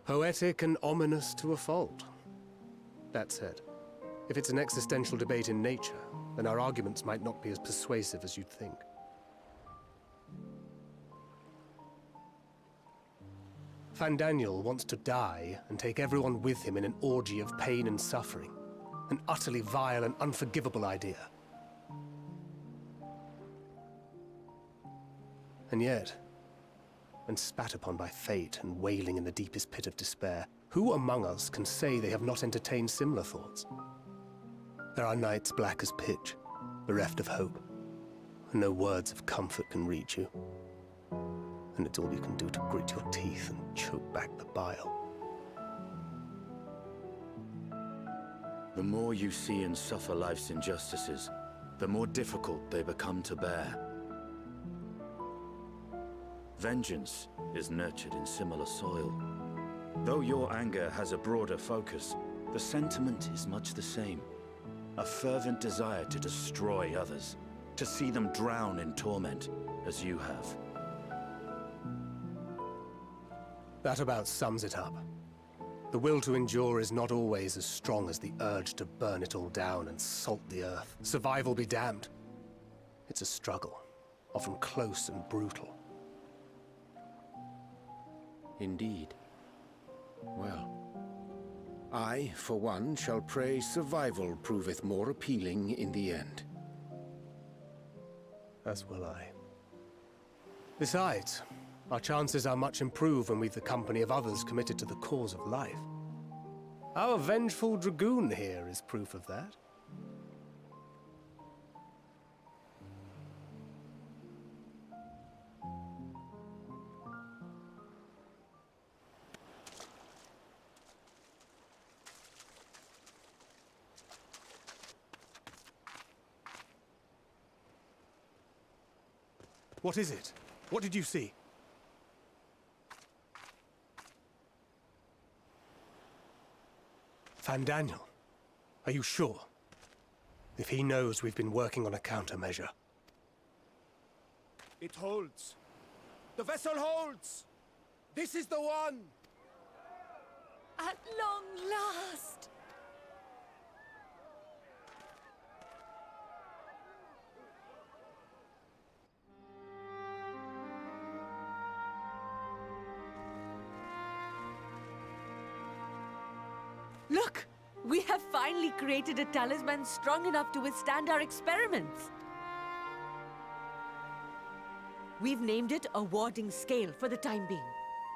Poetic and ominous to a fault. That said, if it's an existential debate in nature, then our arguments might not be as persuasive as you'd think. Fandaniel wants to die and take everyone with him in an orgy of pain and suffering. An utterly vile and unforgivable idea. And yet, when spat upon by fate and wailing in the deepest pit of despair, who among us can say they have not entertained similar thoughts? There are nights black as pitch, bereft of hope, and no words of comfort can reach you. And it's all you can do to grit your teeth and choke back the bile. The more you see and suffer life's injustices, the more difficult they become to bear. Vengeance is nurtured in similar soil. Though your anger has a broader focus, the sentiment is much the same. A fervent desire to destroy others, to see them drown in torment, as you have. That about sums it up. The will to endure is not always as strong as the urge to burn it all down and salt the earth. Survival be damned. It's a struggle, often close and brutal. Indeed. Well, I, for one, shall pray survival proveth more appealing in the end. As will I. Besides, our chances are much improved when we've the company of others committed to the cause of life. Our vengeful dragoon here is proof of that. What is it? What did you see? Fandaniel, are you sure? If he knows we've been working on a countermeasure. It holds. The vessel holds! This is the one! At long last! Look! We have finally created a talisman strong enough to withstand our experiments! We've named it a warding scale for the time being.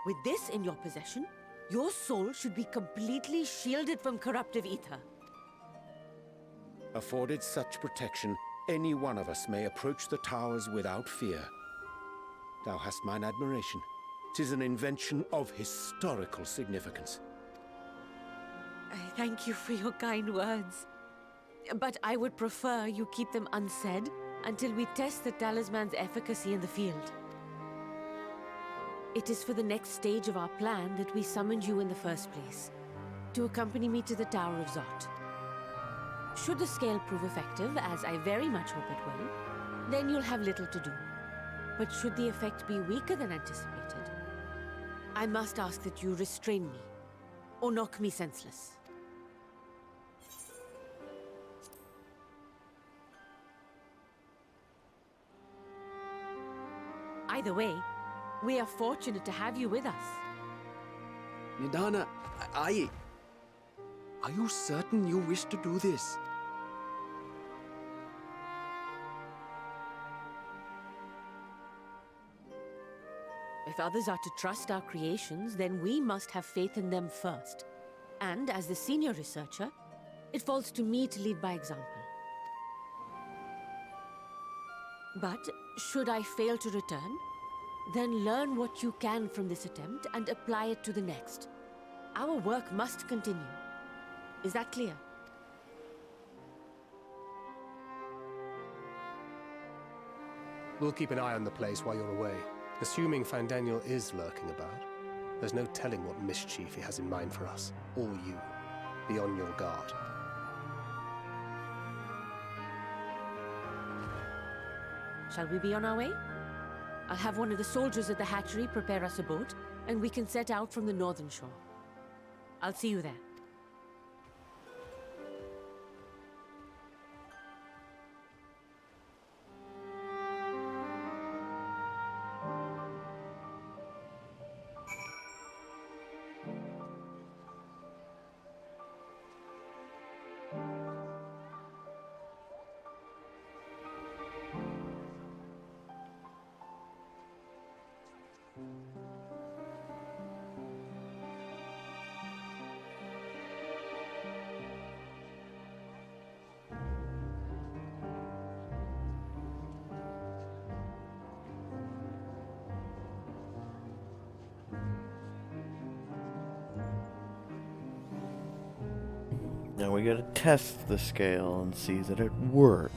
With this in your possession, your soul should be completely shielded from corruptive ether. Afforded such protection, any one of us may approach the towers without fear. Thou hast mine admiration. 'Tis an invention of historical significance. I thank you for your kind words. But I would prefer you keep them unsaid until we test the talisman's efficacy in the field. It is for the next stage of our plan that we summoned you in the first place, to accompany me to the Tower of Zot. Should the scale prove effective, as I very much hope it will, then you'll have little to do. But should the effect be weaker than anticipated, I must ask that you restrain me, or knock me senseless. Either way, we are fortunate to have you with us. Nidana, are you certain you wish to do this? If others are to trust our creations, then we must have faith in them first. And as the senior researcher, it falls to me to lead by example. But should I fail to return, then learn what you can from this attempt and apply it to the next. Our work must continue. Is that clear? We'll keep an eye on the place while you're away. Assuming Fandaniel is lurking about, there's no telling what mischief he has in mind for us, or you. Be on your guard. Shall we be on our way? I'll have one of the soldiers at the hatchery prepare us a boat, and we can set out from the northern shore. I'll see you there. Now we gotta test the scale and see that it works.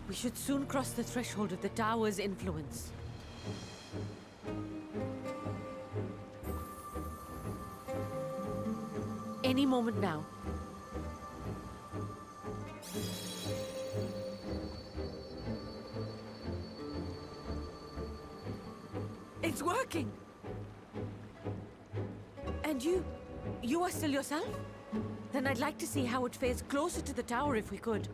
We should soon cross the threshold of the tower's influence. Any moment now. It's working! And you are still yourself? Then I'd like to see how it fares closer to the tower if we could.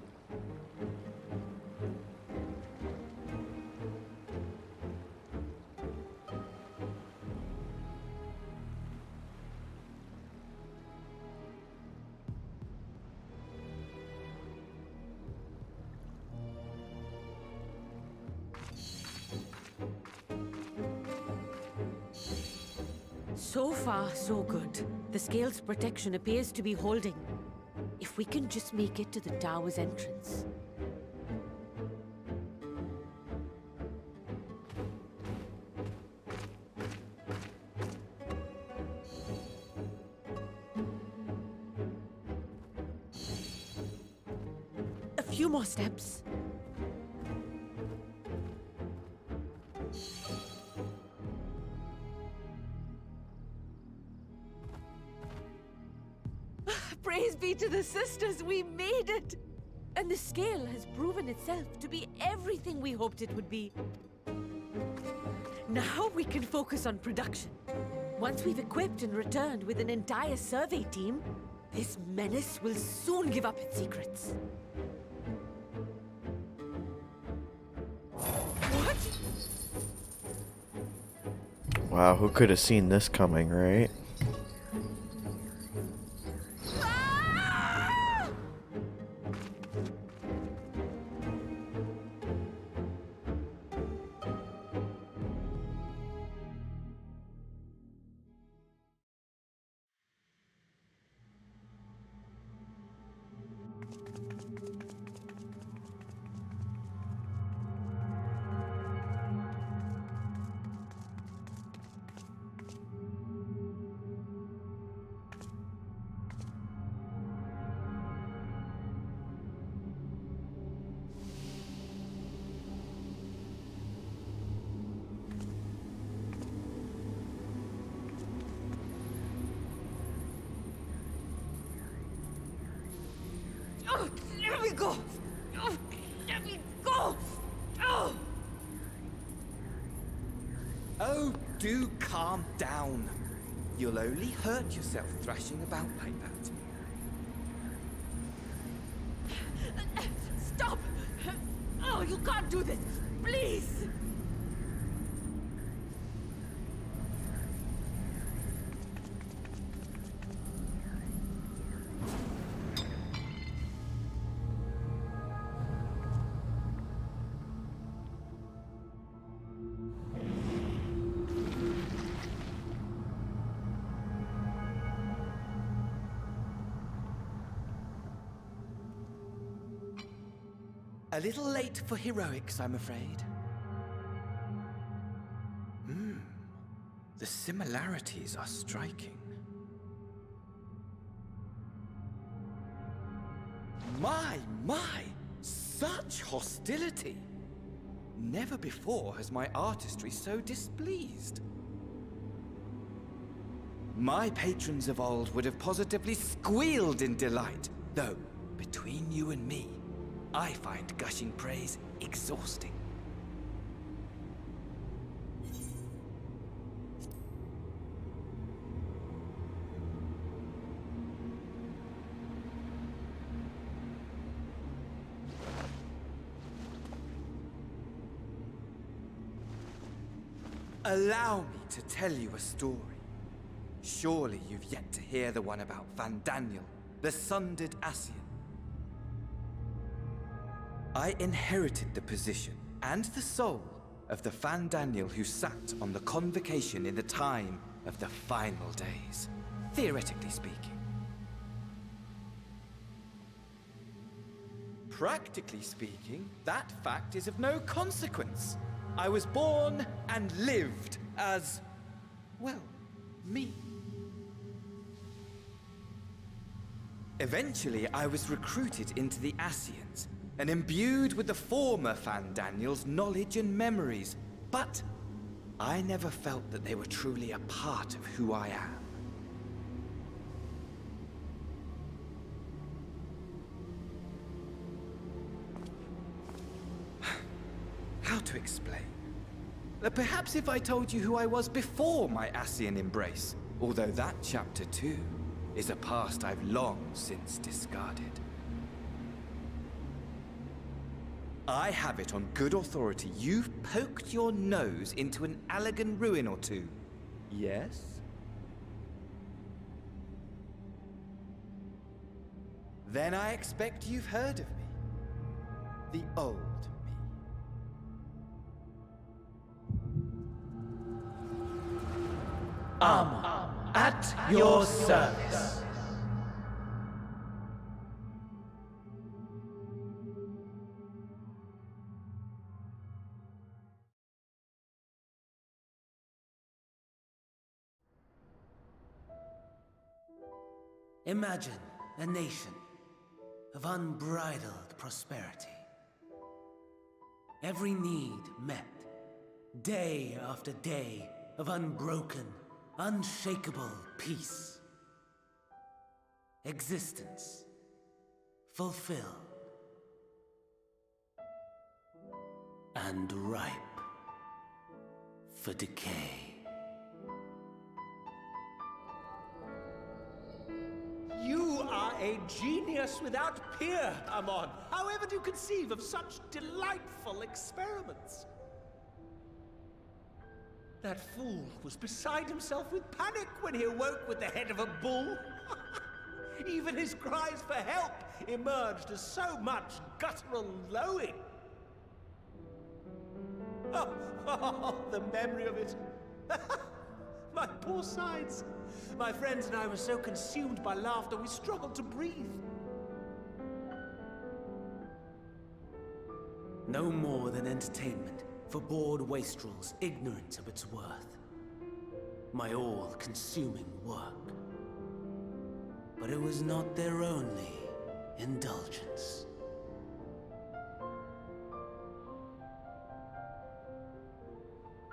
So far, so good. The scale's protection appears to be holding. If we can just make it to the tower's entrance. A few more steps. Praise be to the sisters, we made it! And the scale has proven itself to be everything we hoped it would be. Now we can focus on production. Once we've equipped and returned with an entire survey team, this menace will soon give up its secrets. What? Wow, who could have seen this coming, right? Oh, let me go! Oh, let me go! Oh! Oh, do calm down. You'll only hurt yourself thrashing about like that. Stop! Oh, you can't do this! Please! A little late for heroics, I'm afraid. The similarities are striking. My! Such hostility! Never before has my artistry so displeased. My patrons of old would have positively squealed in delight, though, between you and me, I find gushing praise exhausting. Allow me to tell you a story. Surely you've yet to hear the one about Fandaniel, the sundered Ascian. I inherited the position and the soul of the Fandaniel who sat on the convocation in the time of the final days, theoretically speaking. Practically speaking, that fact is of no consequence. I was born and lived as, well, me. Eventually, I was recruited into the Ascians, and imbued with the former Fandaniel's knowledge and memories, but I never felt that they were truly a part of who I am. How to explain? Perhaps if I told you who I was before my Ascian embrace, Although that chapter too is a past I've long since discarded. I have it on good authority you've poked your nose into an Allegan ruin or two. Yes? Then I expect you've heard of me. The old me. At your service. Imagine a nation of unbridled prosperity. Every need met, day after day of unbroken, unshakable peace. Existence fulfilled and ripe for decay. You are a genius without peer, Amon. However do you conceive of such delightful experiments? That fool was beside himself with panic when he awoke with the head of a bull. Even his cries for help emerged as so much guttural lowing. Oh, the memory of it. My poor sides. My friends and I were so consumed by laughter we struggled to breathe. No more than entertainment for bored wastrels ignorant of its worth. My all-consuming work. But it was not their only indulgence.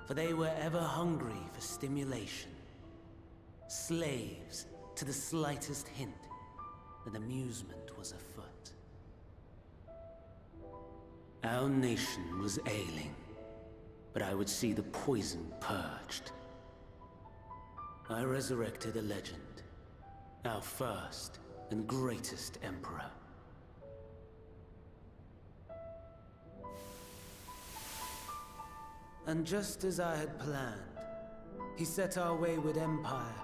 For they were ever hungry for stimulation. Slaves to the slightest hint that amusement was afoot. Our nation was ailing, but I would see the poison purged. I resurrected a legend, our first and greatest emperor. And just as I had planned, he set our wayward empire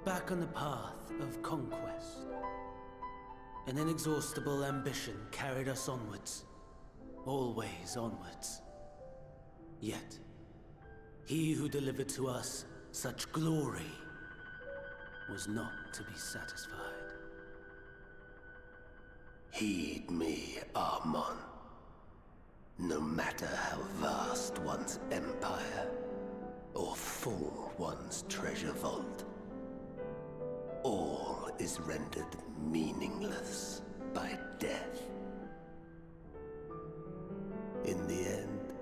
back on the path of conquest. An inexhaustible ambition carried us onwards, always onwards. Yet, he who delivered to us such glory was not to be satisfied. Heed me, Amon. No matter how vast one's empire, or full one's treasure vault, all is rendered meaningless by death. In the end,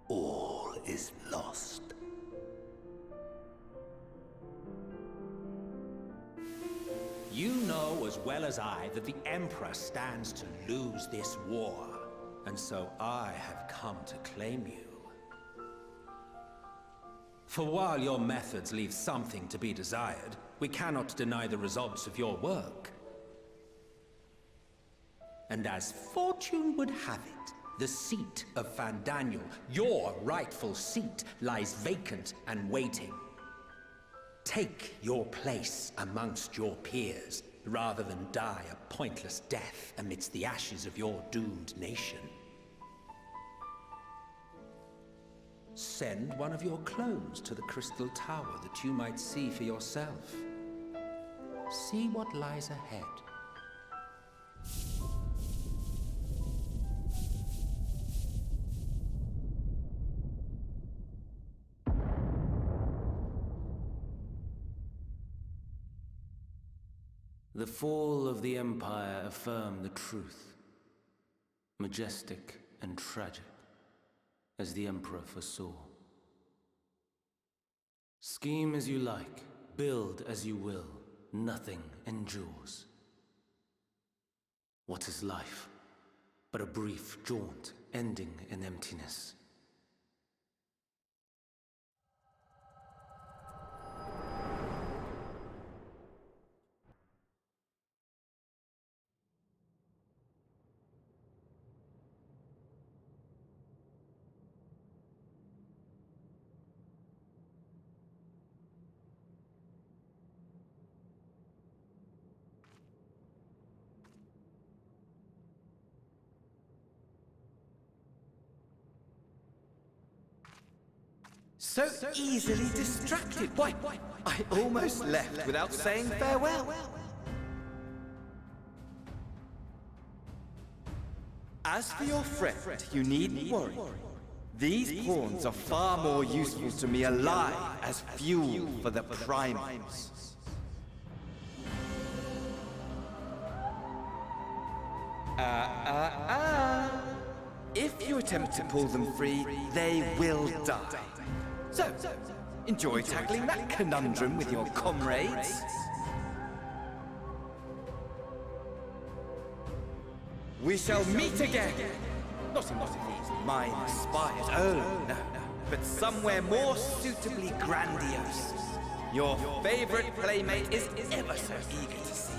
all is lost. You know as well as I that the Emperor stands to lose this war, and so I have come to claim you. For while your methods leave something to be desired, we cannot deny the results of your work. And as fortune would have it, the seat of Fandaniel, your rightful seat, lies vacant and waiting. Take your place amongst your peers, rather than die a pointless death amidst the ashes of your doomed nation. Send one of your clones to the Crystal Tower that you might see for yourself. See what lies ahead. The fall of the Empire affirmed the truth. Majestic and tragic, as the Emperor foresaw. Scheme as you like, build as you will, nothing endures. What is life but a brief jaunt ending in emptiness? So easily distracted. Why, I almost left without saying farewell. As for your friend, you needn't worry. These pawns are far more useful to me alive as fuel for the primals. If you attempt to pull them free, they will die. So, enjoy tackling that conundrum with your comrades. We shall meet again! Not in one of these mine spires, oh no, but somewhere more suitably grandiose. Your favorite playmate is ever so eager to see.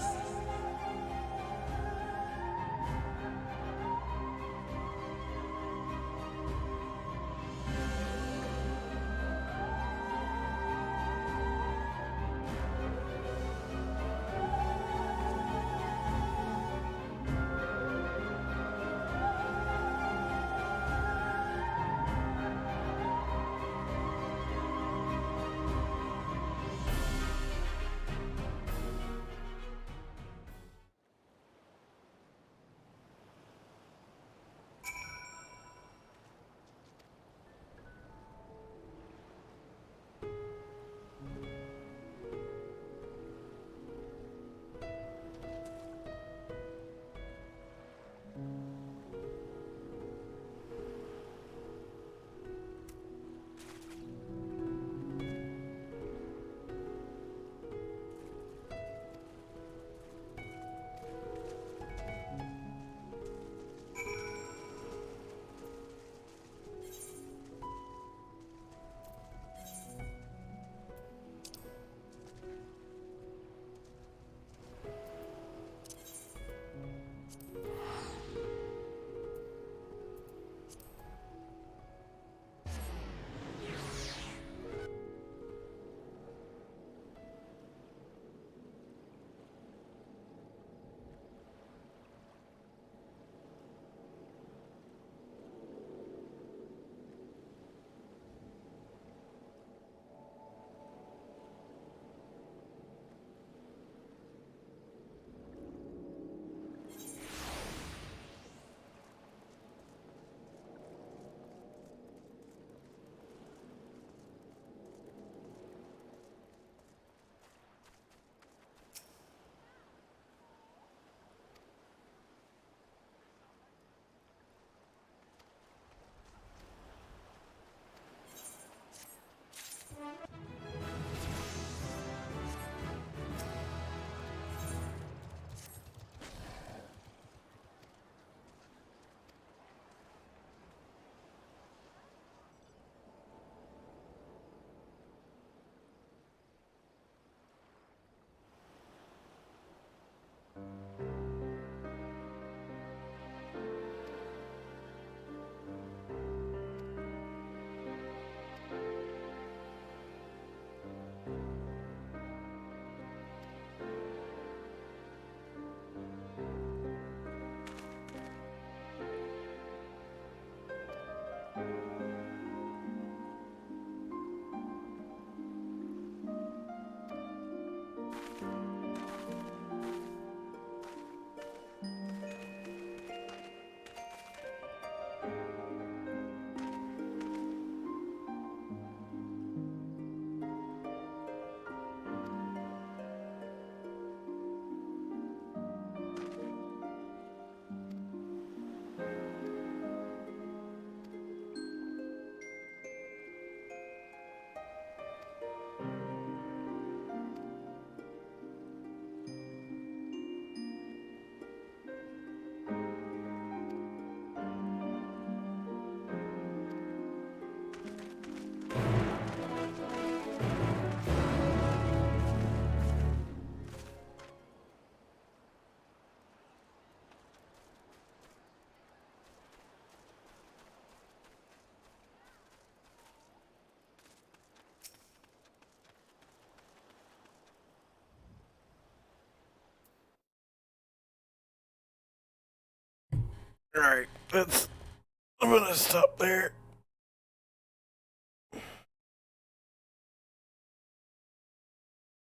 Alright, I'm gonna stop there.